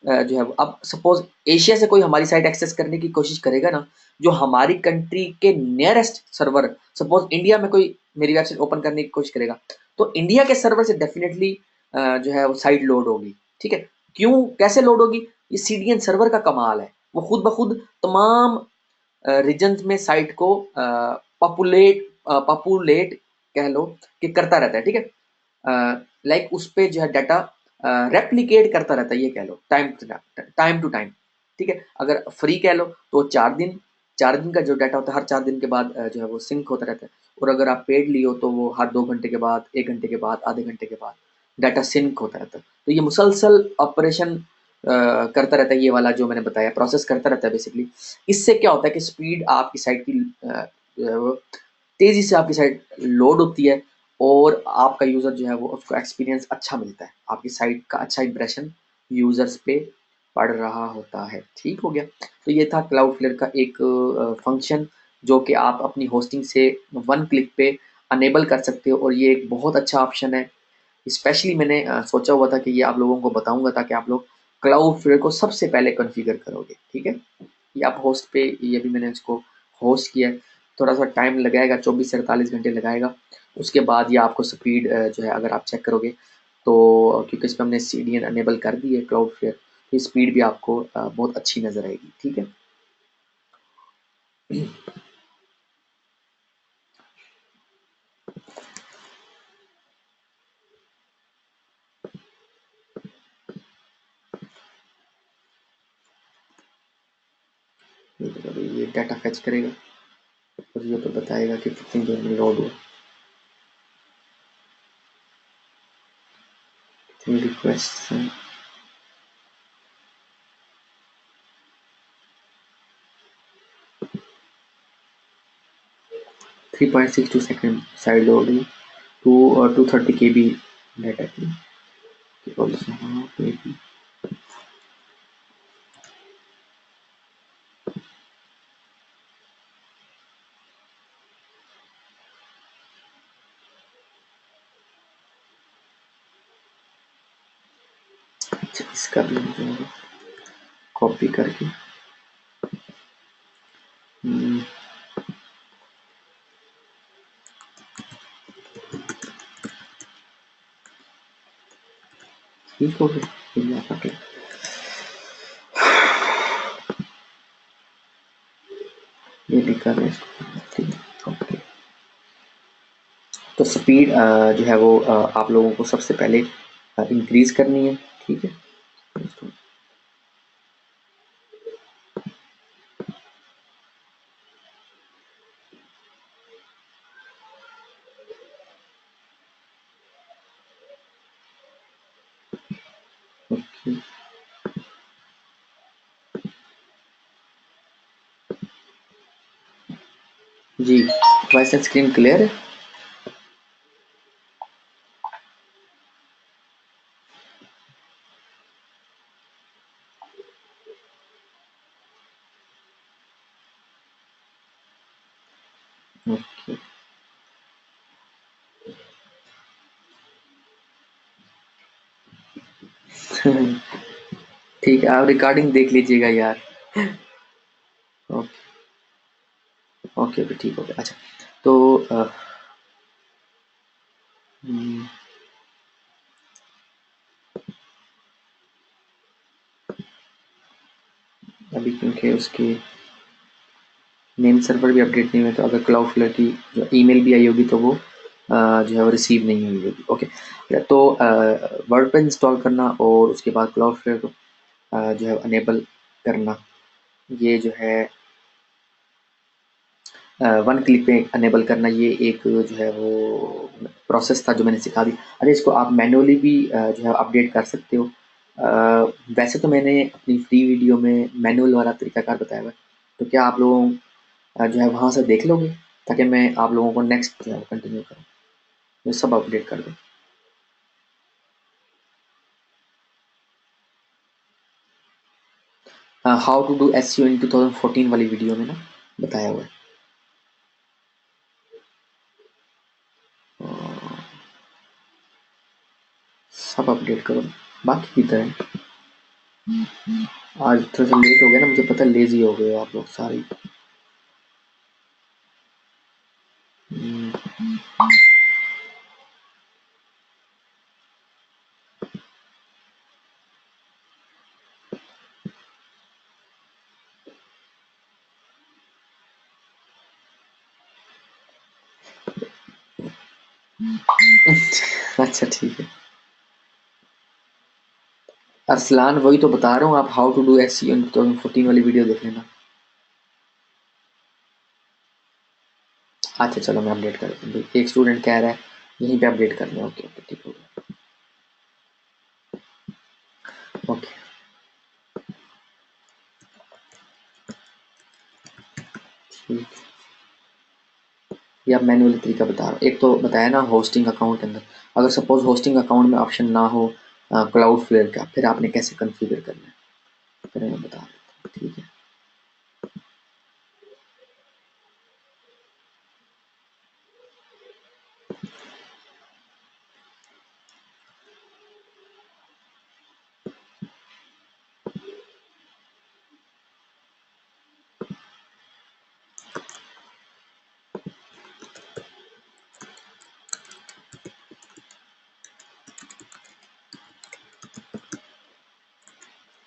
जो है अब सपोज एशिया से कोई हमारी साइट एक्सेस करने की कोशिश करेगा ना, जो हमारी कंट्री के नियरेस्ट सर्वर, सपोज इंडिया में कोई मेरी वेबसाइट ओपन करने की कोशिश करेगा, तो इंडिया के सर्वर से डेफिनेटली जो है वो साइट लोड होगी, ठीक है। क्यों, कैसे लोड होगी? ये सीडीएन सर्वर का कमाल है, वो खुद ब खुद तमाम रीजन्स में साइट को पॉपुलेट कह लो कि करता रहता है, ठीक है। लाइक उस पे जो है डाटा रेप्लिकेट करता रहता है, ये कह लो टाइम टू टाइम, ठीक है। अगर फ्री कह लो तो 4 दिन का जो डाटा होता है, हर 4 दिन के बाद जो है वो सिंक होता रहता है। और अगर आप पेड लियो तो वो हर 2 घंटे के बाद, 1 घंटे के बाद, आधे घंटे के बाद डाटा सिंक होता रहता है। तो ये मुसलसल ऑपरेशन करता रहता है, ये वाला जो मैंने बताया प्रोसेस करता रहता है बेसिकली। इससे क्या होता है कि स्पीड आपकी साइट की जो है वो तेज़ी से आपकी साइट लोड होती है, और आपका यूज़र जो है वो उसको एक्सपीरियंस अच्छा मिलता है, आपकी साइट का अच्छा इंप्रेशन यूज़र्स पे पड़ रहा होता है, ठीक हो गया। तो ये था क्लाउडफ्लेयर का एक फंक्शन जो कि आप अपनी होस्टिंग से वन क्लिक पे अनेबल कर सकते हो, और ये एक बहुत अच्छा ऑप्शन है। स्पेशली मैंने सोचा हुआ था कि ये आप लोगों को बताऊंगा ताकि आप लोग क्लाउडफ्लेयर को सबसे पहले कॉन्फ़िगर करोगे, ठीक है। ये आप होस्ट पे, ये भी मैंने इसको होस्ट किया है, थोड़ा सा टाइम लगाएगा, 24 से 48 घंटे लगाएगा। उसके बाद ये आपको स्पीड जो है अगर आप चेक करोगे तो, क्योंकि इस पर हमने CDN अनेबल कर दी है क्लाउडफ्लेयर, तो स्पीड भी आपको बहुत अच्छी नज़र आएगी, ठीक है। ये डाटा फैच करेगा और ये तो बताएगा कि कितनी देर में लोड हुआ, कितनी request. 3.62 second side loading, 230 KB data की also, हाँ, maybe। अच्छा, इसका भी जो है कॉपी करके हम्म, ठीक हो गया, इंडिया का तो ये भी कर रहे हैं इसको, ठीक है, ओके। तो स्पीड जो है वो आप लोगों को सबसे पहले इंक्रीज करनी है, ठीक है। जी, वॉइस एंड स्क्रीन क्लियर है। ओके ठीक है, आप रिकॉर्डिंग देख लीजिएगा यार। ओके ओके ओके, ठीक हो गया। अच्छा तो हम्म, अभी क्योंकि उसके नेम सर्वर भी अपडेट नहीं हुए, तो अगर क्लाउडफ्लेयर की जो ईमेल भी आई होगी तो वो जो है वो रिसीव नहीं हुई होगी। ओके, तो वर्डप्रेस इंस्टॉल करना और उसके बाद क्लाउडफ्लेयर को जो है अनेबल करना, ये जो है वन क्लिक पे अनेबल करना, ये एक जो है वो प्रोसेस था जो मैंने सिखा दी। अरे इसको आप मैनुअली भी जो है अपडेट कर सकते हो। वैसे तो मैंने अपनी फ्री वीडियो में मैनुअल वाला तरीकाकार बताया हुआ है, तो क्या आप लोगों जो है वहाँ से देख लोगे, ताकि मैं आप लोगों को नेक्स्ट जो है कंटिन्यू करूँ, मैं सब अपडेट कर दूँ। हाउ टू डू एस इन 2014 वाली वीडियो में ना बताया हुआ है। सब अपडेट करो बाकी की तरह। आज थोड़ा सा लेट हो गया ना, मुझे पता, लेजी हो गए आप लोग सारे। हम्म, अच्छा ठीक है। अरसलान वही तो बता रहा हूँ, आप हाउ टू डू एस इन 2014 वाली वीडियो देख लेना। अच्छा चलो मैं अपडेट कर दूँ, एक स्टूडेंट कह रहा है यहीं पे अपडेट कर लें। ओके ओके, ठीक हो गया। ओके ठीक, ये अब मैनुअली तरीका बता रहा हूँ। एक तो बताया ना होस्टिंग अकाउंट के अंदर, अगर सपोज होस्टिंग अकाउंट में ऑप्शन ना हो क्लाउड फ्लेयर का, फिर आपने कैसे कन्फिगर करना है, फिर मैं बता देता हूँ, ठीक है।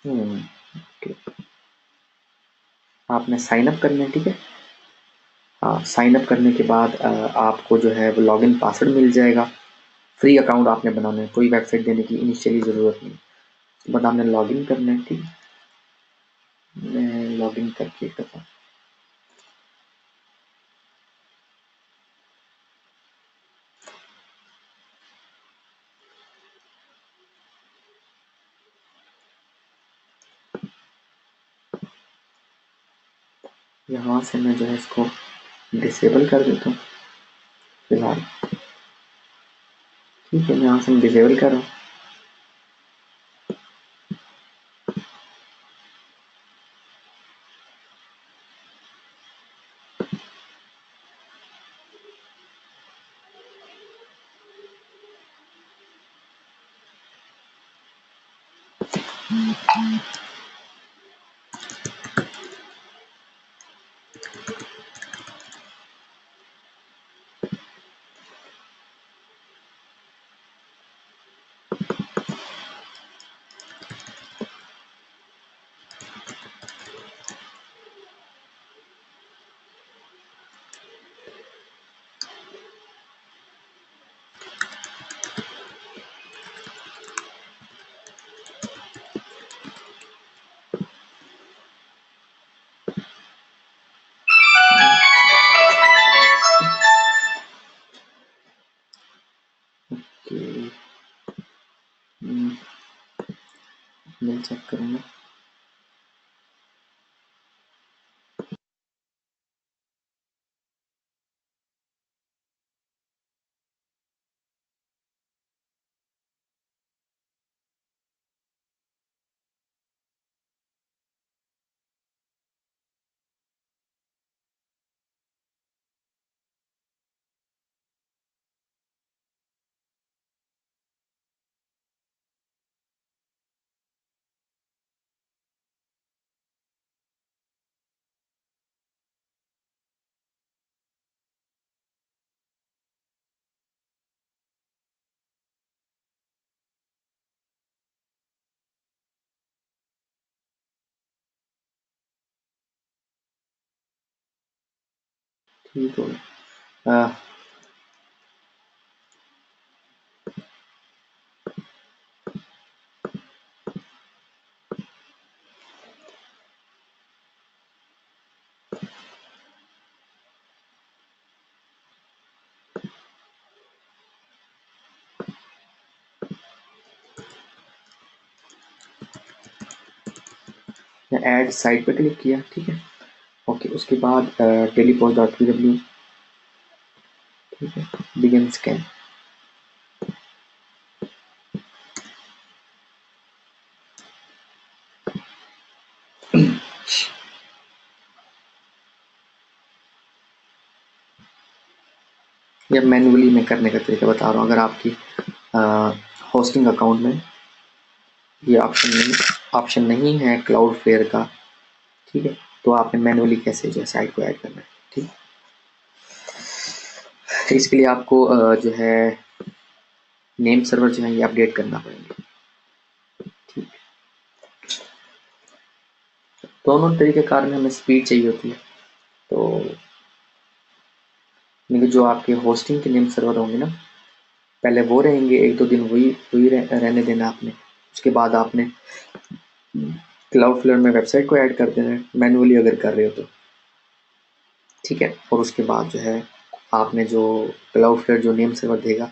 ओके, आपने साइन अप करना है, ठीक है। हाँ, साइन अप करने के बाद आपको जो है वो लॉगिन पासवर्ड मिल जाएगा। फ्री अकाउंट आपने बनाना है, कोई वेबसाइट देने की इनिशियली ज़रूरत नहीं, बट आपने लॉगिन करना है, ठीक है। मैं लॉगिन करके एक दफ़ा यहाँ से मैं जो है इसको डिसेबल कर देता हूँ फिलहाल। ठीक है, मैं यहाँ से डिसेबल कर रहा हूँ। मैं चेक करूँगा। ठीक हो गया। ऐड साइट पे क्लिक किया, ठीक है। ओके, उसके बाद टेलीपोस्ट.pw, ठीक है, बिगिन स्कैन। या मैनुअली मैं करने का तरीका बता रहा हूँ। अगर आपकी होस्टिंग अकाउंट में ये ऑप्शन नहीं है क्लाउड फ्लेयर का, ठीक है, तो आपने मैनुअली कैसे जो है साइट को ऐड करना है, ठीक। तो इसके लिए आपको जो है नेम सर्वर जो है ये अपडेट करना पड़ेगा, ठीक। दोनों तरीके के कारण हमें स्पीड चाहिए होती है। तो जो आपके होस्टिंग के नेम सर्वर होंगे ना, पहले वो रहेंगे, एक दो दिन वही रहने देना आपने। उसके बाद आपने क्लाउड फ्लेयर में वेबसाइट को ऐड कर देना है, मैनुअली अगर कर रहे हो तो, ठीक है। और उसके बाद जो है आपने जो क्लाउड फ्लेयर जो नेम सर्वर देगा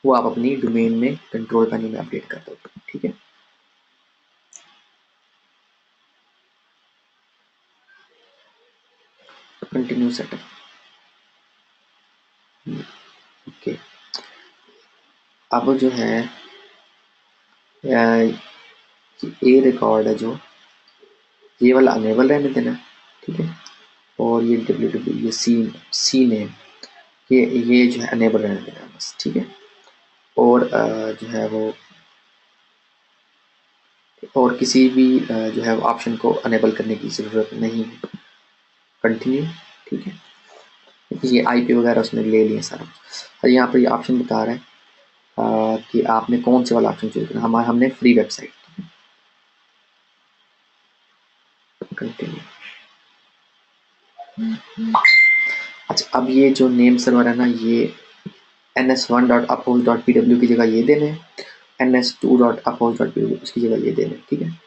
वो आप अपनी डोमेन में कंट्रोल पैनल में अपडेट कर दोगे, ठीक है। Continue setup, okay. अब जो है ये रिकॉर्ड है जो, ये वाला अनेबल रहने देना, ठीक है। और ये www ये सी नेम ये जो है अनेबल रहने देना बस, ठीक है। और जो है वो और किसी भी जो है ऑप्शन को अनेबल करने की ज़रूरत नहीं है। कंटिन्यू, ठीक है। ये आईपी वगैरह उसने ले लिया सारा। और यहाँ पर ये ऑप्शन बता रहा है कि आपने कौन से वाला ऑप्शन चूज करना। हमने फ्री वेबसाइट, कंटिन्यू। अच्छा, अब ये जो नेम सर्वर है ना, ये ns1.uphost.pw की जगह ये देने, ns2.uphost.pw उसकी जगह ये देने, ठीक है।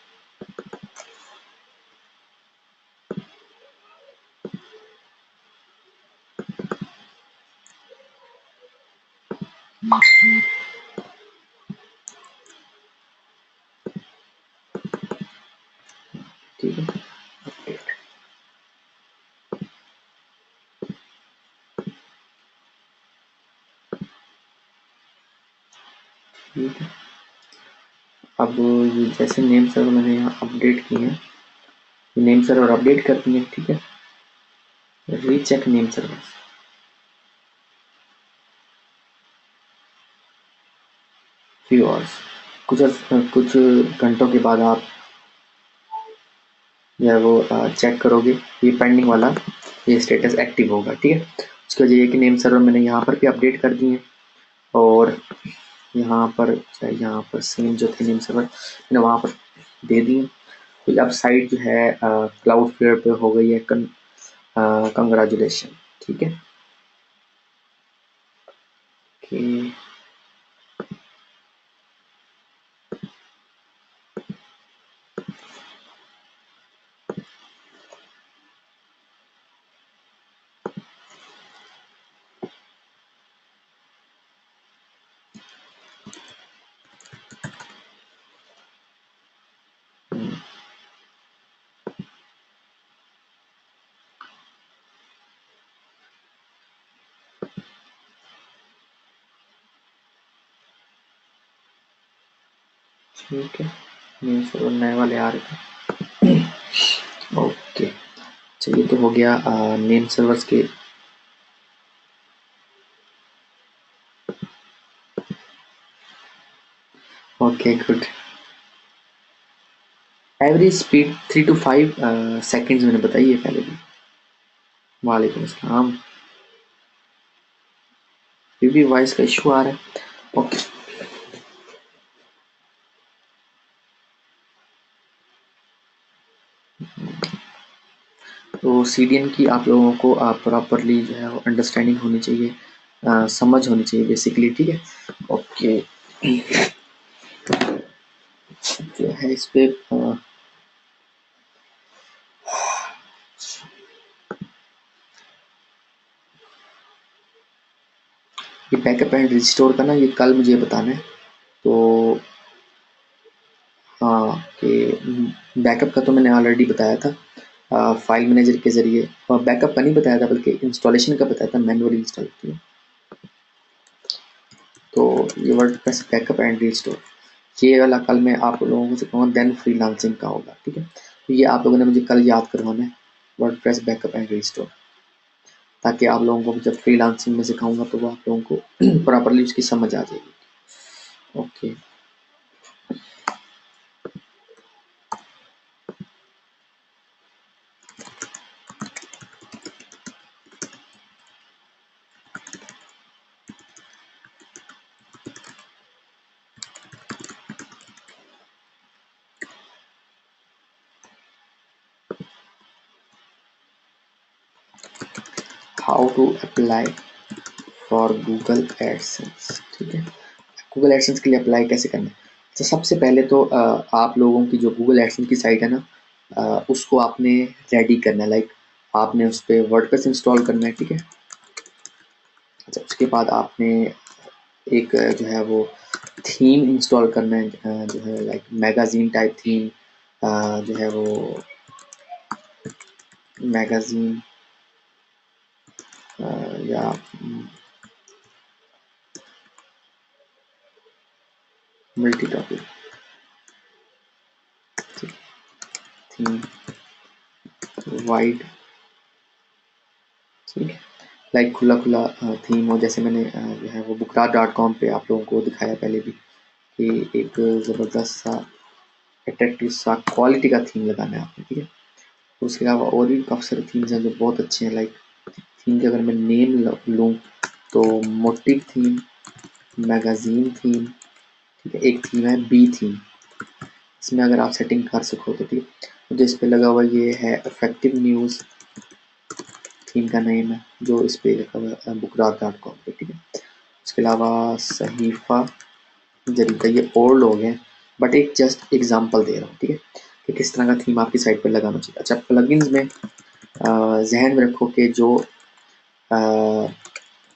ठीक है, अपडेट, ठीक है। अब ये जैसे नेम सर्वर मैंने यहाँ अपडेट किए हैं, नेम सर्वर अपडेट कर दिए, ठीक है। Recheck name server, few hours, कुछ घंटों के बाद आप या वो चेक करोगे, ये पेंडिंग वाला ये स्टेटस एक्टिव होगा, ठीक है। उसकी वजह ये कि नेम सर्वर मैंने यहाँ पर भी अपडेट कर दिए, और यहाँ पर सेम जो थे नेम सर्वर मैंने वहाँ पर दे दिए। तो अब साइट जो है क्लाउड फ्लेयर पे हो गई है कंग्रेचुलेशन, ठीक है। ओके, ठीक है, नेम सर्वर नए वाले आ रहे थे। ओके, चलिए तो हो गया नेम सर्वर्स के। Okay good. Average speed 3 to 5 seconds मैंने बताई है पहले भी। वालेकुम अस्सलाम। फिर भी वॉइस का इशू आ रहा है। ओके, तो सीडीएन की आप लोगों को प्रॉपरली जो है अंडरस्टैंडिंग होनी चाहिए, समझ होनी चाहिए बेसिकली, ठीक है। ओके, जो है इस पे ये बैकअप एंड रिस्टोर का ना, ये कल मुझे बताना है। तो हाँ, कि बैकअप का तो मैंने ऑलरेडी बताया था फाइल मैनेजर के ज़रिए, और बैकअप का नहीं बताया था बल्कि इंस्टॉलेशन का बताया था, मैनुअली इंस्टॉल किया। तो ये वर्डप्रेस बैकअप एंड रिस्टोर, ये वाला कल मैं आप लोगों को सिखाऊंगा, देन फ्रीलांसिंग का होगा, ठीक है। तो ये आप लोगों ने मुझे कल याद करवाना है, वर्डप्रेस बैकअप एंड रिस्टोर, ताकि आप लोगों को जब फ्रीलांसिंग में सिखाऊंगा तो वो आप लोगों को प्रॉपरली उसकी समझ आ जाएगी। Okay, how to apply for Google AdSense, ठीक है। गूगल एडसेंस के लिए अप्लाई कैसे करना है? तो सबसे पहले तो आप लोगों की जो गूगल एडसेंस की साइट है ना, उसको आपने रेडी करना है, लाइक आपने उस पर वर्डप्रेस इंस्टॉल करना है, ठीक है। अच्छा, उसके बाद आपने एक जो है वो थीम इंस्टॉल करना है, जो है लाइक मैगज़ीन टाइप थीम, जो है वो मैगज़ीन या मल्टी टॉपिक थीम वाइड, ठीक है। लाइक खुला खुला थीम हो, जैसे मैंने जो है वो bookra.com पे आप लोगों को दिखाया पहले भी, कि एक ज़बरदस्त सा अट्रैक्टिव सा क्वालिटी का थीम लगाना है आपने, ठीक है। उसके अलावा और भी काफ़ी सारे थीम्स हैं जो बहुत अच्छे हैं, लाइक थीम के अगर मैं नेम लूँ तो मोटिव थीम, मैगज़ीन थीम, ठीक है। एक थीम है बी थीम, इसमें अगर आप सेटिंग कर सको तो, ठीक है। जो इस पे लगा हुआ ये है इफेक्टिव न्यूज़, थीम का नेम है जो इस पे लिखा हुआ है bookra.com पे, ठीक है। उसके अलावा सहीफ़ा जरीदा, ये ओल्ड हो गए, बट एक जस्ट एग्जांपल दे रहा हूँ, ठीक है, कि किस तरह का थीम आपकी साइट पर लगाना चाहिए। अच्छा, प्लगइन्स में जहन में रखो कि जो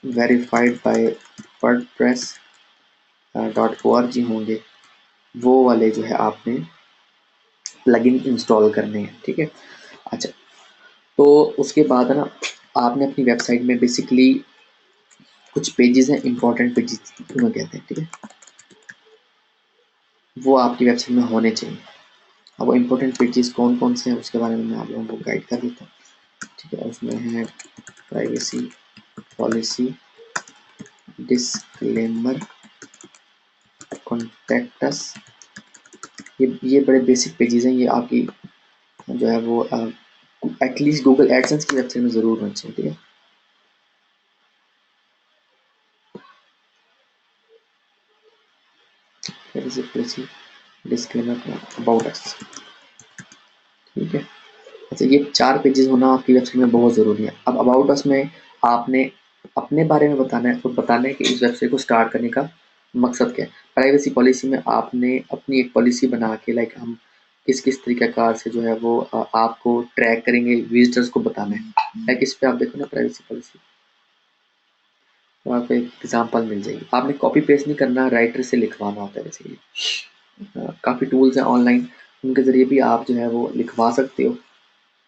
वेरीफाइड बाय वर्डप्रेस .org होंगे, वो वाले जो है आपने प्लगइन इंस्टॉल करने हैं, ठीक है। अच्छा, तो उसके बाद है ना, आपने अपनी वेबसाइट में बेसिकली कुछ पेजेस हैं, इंपॉर्टेंट पेजेस उन्हें कहते हैं, ठीक है। वो आपकी वेबसाइट में होने चाहिए। अब वो इंपॉर्टेंट पेजेस कौन कौन से हैं उसके बारे में मैं आप लोगों को गाइड कर देता हूँ, ठीक है। उसमें है privacy policy, disclaimer, contact us, ये बड़े बेसिक पेजेस हैं, ये आपकी जो है वो एटलीस्ट गूगल एडसेंस की वेबसाइट में ज़रूर होना चाहिए, ठीक है। प्राइवेसी डिस्क्लेमर अबाउट अस, ठीक है। अच्छा, ये 4 पेजेस होना आपकी वेबसाइट में बहुत ज़रूरी है। अब अबाउट अस में आपने अपने बारे में बताना है और बताना है कि इस वेबसाइट को स्टार्ट करने का मकसद क्या है। प्राइवेसी पॉलिसी में आपने अपनी एक पॉलिसी बना के, लाइक हम किस किस तरीक़ाकार से जो है वो आपको ट्रैक करेंगे, विजिटर्स को बताना है। लाइक इस पे आप देखो ना प्राइवेसी पॉलिसी, तो आपको एक एग्जांपल मिल जाएगी। आपने कॉपी पेस्ट नहीं करना, राइटर से लिखवाना होता है बेसिकली। काफ़ी टूल्स हैं ऑनलाइन, उनके ज़रिए भी आप जो है वो लिखवा सकते हो,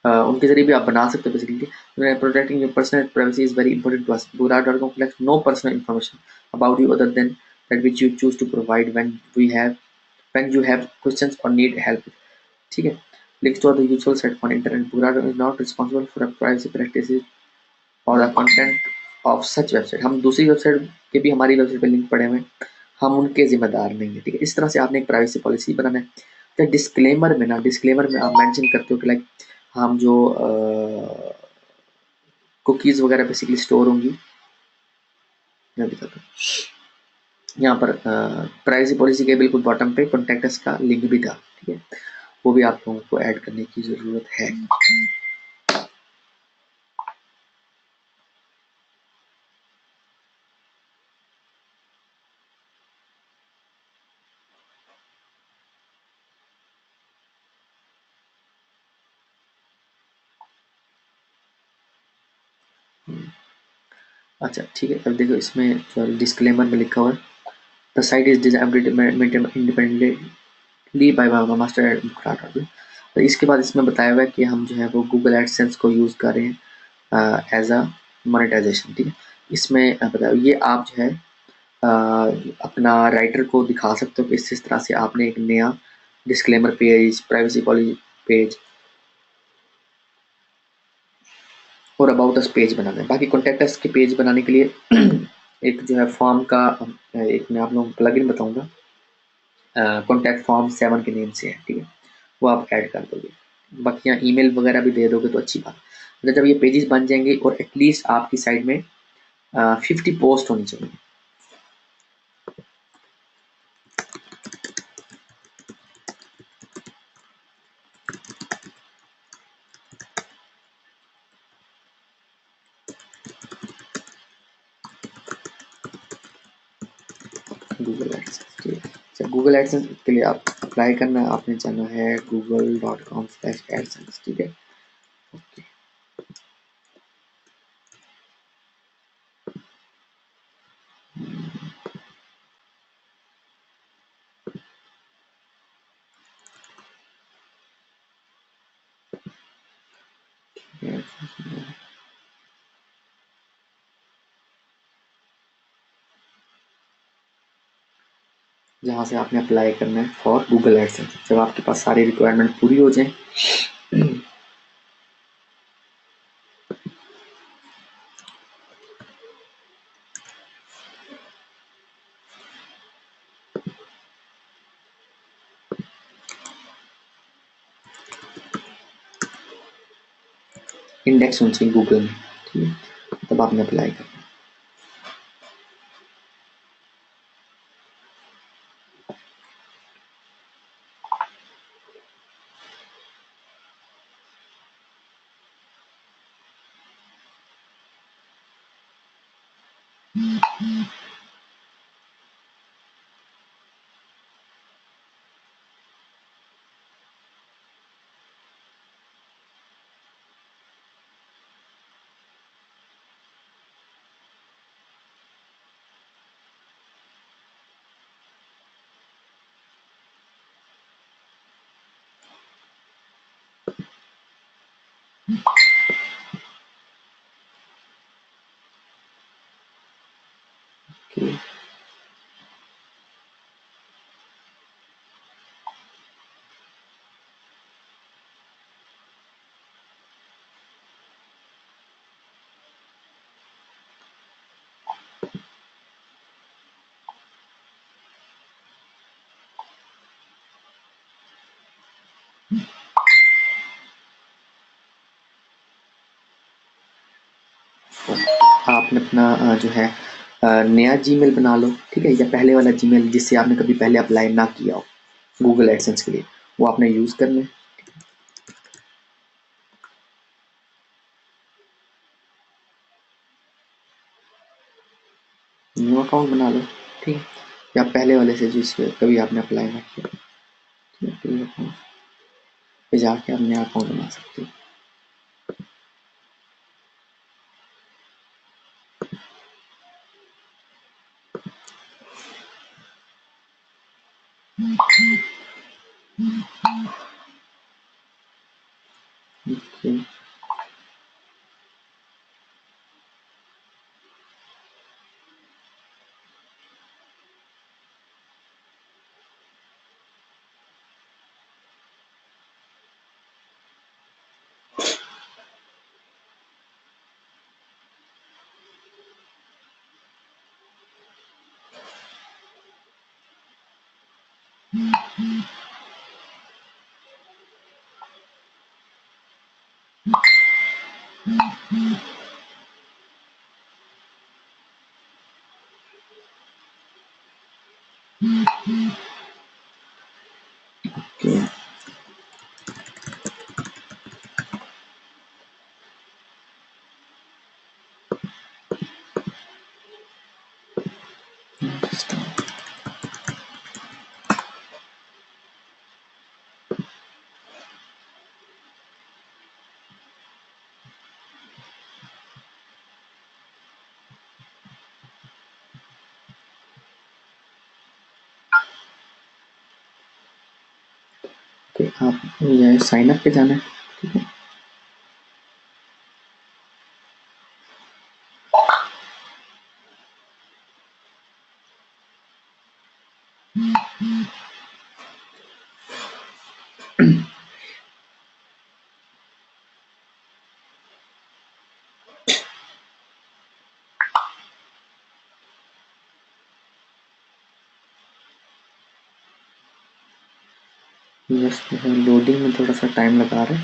उनके ज़रिए भी आप बना सकते हो basically. Protecting your personal privacy is very important to us. Bookrah.com collects no personal information about you other than that which you choose to provide when we have when you have questions और need help, ठीक है। Links to the usual site for internet program is not responsible for privacy practices और the content of such website. हम दूसरी website के भी हमारी website पे लिंक पड़े हुए हैं, हम उनके जिम्मेदार नहीं है, ठीक है। इस तरह से आपने एक प्राइवेसी पॉलिसी बनाना है। तो डिस्क्लेमर में आप मेंशन करते हो कि लाइक हम जो कुकीज़ वगैरह बेसिकली स्टोर होंगी, मैं बताता हूँ यहाँ पर प्राइवेसी पॉलिसी के बिल्कुल बॉटम पे कॉन्टैक्ट अस का लिंक भी था, ठीक है। वो भी आप लोगों को ऐड करने की ज़रूरत है। अच्छा ठीक है, अब देखो इसमें डिस्क्लेमर में लिखा हुआ है the site is design independently by master. तो इसके बाद इसमें बताया हुआ है कि हम जो है वो गूगल एडसेंस को यूज़ कर रहे हैं एज अ मोनेटाइजेशन, ठीक है। इसमें बताया ये आप जो है अपना राइटर को दिखा सकते हो कि इस तरह से आपने एक नया disclaimer page, privacy policy page और अबाउट अस पेज बनाना है। बाकी कॉन्टैक्ट अस के पेज बनाने के लिए एक जो है फॉर्म का एक मैं आप लोगों को प्लगइन बताऊंगा, कॉन्टैक्ट फॉर्म 7 के नेम से है, ठीक है। वो आप ऐड कर दोगे, बाकी यहाँ ईमेल वगैरह भी दे दोगे तो अच्छी बात। मतलब जब ये पेजेस बन जाएंगे और एटलीस्ट आपकी साइड में 50 पोस्ट होनी चाहिए। गूगल एडसेंस, ठीक है। अच्छा, गूगल एडसेंस के लिए आप अप्लाई करना है, आपने जाना है google.com/adsense, ठीक है। ओके, जहाँ से आपने अप्लाई करना है फॉर गूगल एडसेंस। जब आपके पास सारी रिक्वायरमेंट पूरी हो जाए, इंडेक्स होनी चाहिए गूगल में, ठीक है, तब आपने अप्लाई करना है, okay। आपने अपना जो है नया जीमेल बना लो, ठीक है, या पहले वाला जीमेल जिससे आपने कभी पहले अप्लाई ना किया हो गूगल एडसेंस के लिए, वो आपने यूज़ करना है। न्यू अकाउंट बना लो, ठीक है, या पहले वाले से जिस कभी आपने अप्लाई ना किया, ठीक है, तो ये अकाउंट पे जाके आप नया अकाउंट बना सकते हो। ओके, ओके, आप ये साइन अप पे जाना है, ठीक है। जस्ट लोडिंग में थोड़ा सा टाइम लगा रहा है।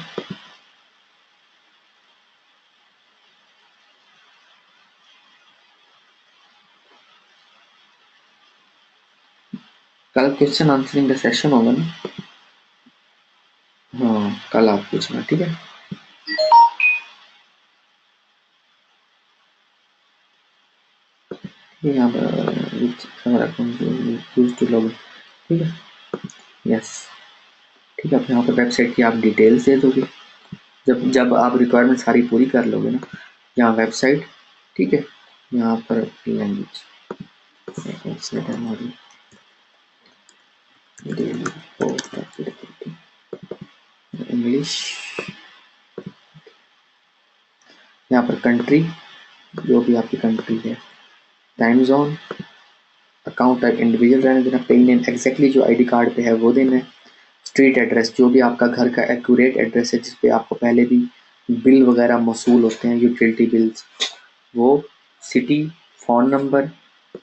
कल क्वेश्चन आंसरिंग का सेशन होगा ना? हाँ, कल आप पूछना, ठीक है। यहाँ पर यूज टू लॉग, ठीक है। यस, ठीक है। आप यहाँ पर वेबसाइट की आप डिटेल्स दे दोगे जब जब आप रिक्वायरमेंट सारी पूरी कर लोगे ना। यहाँ वेबसाइट, ठीक है। यहाँ पर लैंग्वेज, वेबसाइट है हमारी इंग्लिश। यहाँ पर कंट्री, जो भी आपकी कंट्री है, time zone, account type individual रहने देना, पे नेम एग्जैक्टली जो आईडी कार्ड पे है वो देना है, स्ट्रीट एड्रेस जो भी आपका घर का एक्यूरेट एड्रेस है जिस पे आपको पहले भी बिल वगैरह मौसूल होते हैं, यूटिलिटी बिल्स, वो, सिटी, फ़ोन नंबर,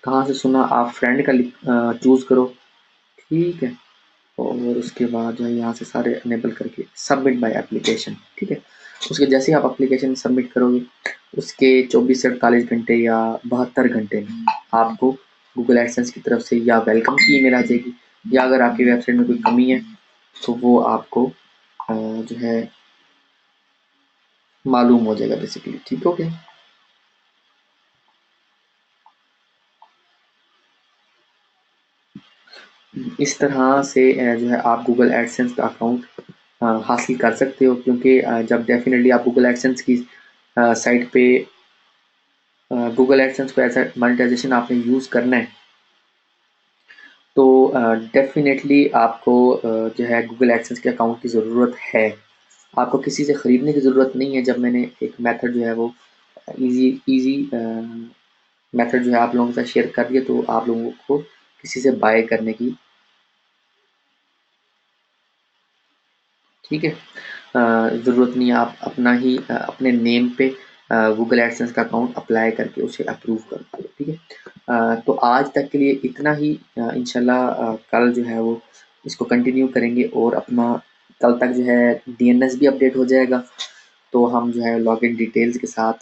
कहाँ से सुना आप फ्रेंड का चूज़ करो, ठीक है। और उसके बाद जो है यहाँ से सारे अनेबल करके सबमिट बाय एप्लीकेशन, ठीक है। उसके जैसे ही आप एप्लीकेशन सबमिट करोगे उसके 24 से 48 घंटे या 72 घंटे में आपको गूगल एडसेंस की तरफ से या वेलकम की ईमेल आ जाएगी, या अगर आपकी वेबसाइट में कोई कमी है तो वो आपको जो है मालूम हो जाएगा बेसिकली, ठीक हो गया। इस तरह से जो है आप गूगल एडसेंस का अकाउंट हासिल कर सकते हो, क्योंकि जब डेफिनेटली आप गूगल एडसेंस की साइट पे गूगल एडसेंस को एज ए मोनेटाइजेशन आपने यूज़ करना है तो डेफिनेटली आपको जो है गूगल एडसेंस के अकाउंट की ज़रूरत है। आपको किसी से ख़रीदने की ज़रूरत नहीं है। जब मैंने एक मेथड जो है वो इजी इजी मेथड जो है आप लोगों के साथ शेयर कर दिया तो आप लोगों को किसी से बाय करने की, ठीक है, ज़रूरत नहीं है। आप अपना ही अपने नेम पे गूगल एडसेंस का अकाउंट अप्लाई करके उसे अप्रूव कर दो, ठीक है। तो आज तक के लिए इतना ही। इंशाल्लाह कल जो है वो इसको कंटिन्यू करेंगे और अपना कल तक जो है डीएनएस भी अपडेट हो जाएगा। तो हम जो है लॉगिन डिटेल्स के साथ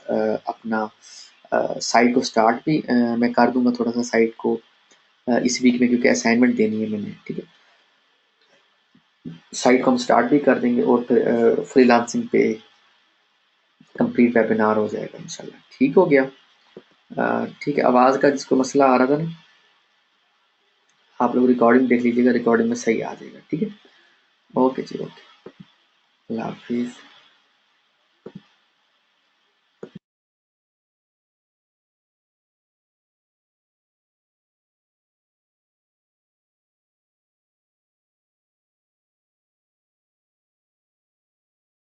अपना साइट को स्टार्ट भी मैं कर दूंगा थोड़ा सा साइट को इस वीक में, क्योंकि असाइनमेंट देनी है मैंने, ठीक है। साइट को हम स्टार्ट भी कर देंगे और फिर फ्रीलांसिंग पे कंप्लीट वेबिनार हो जाएगा इंशाल्लाह, ठीक हो गया। ठीक है, आवाज़ का जिसको मसला आ रहा था ना, आप लोग रिकॉर्डिंग देख लीजिएगा, रिकॉर्डिंग में सही आ जाएगा, ठीक है। ओके जी, ओके, अल्लाह हाफिज़।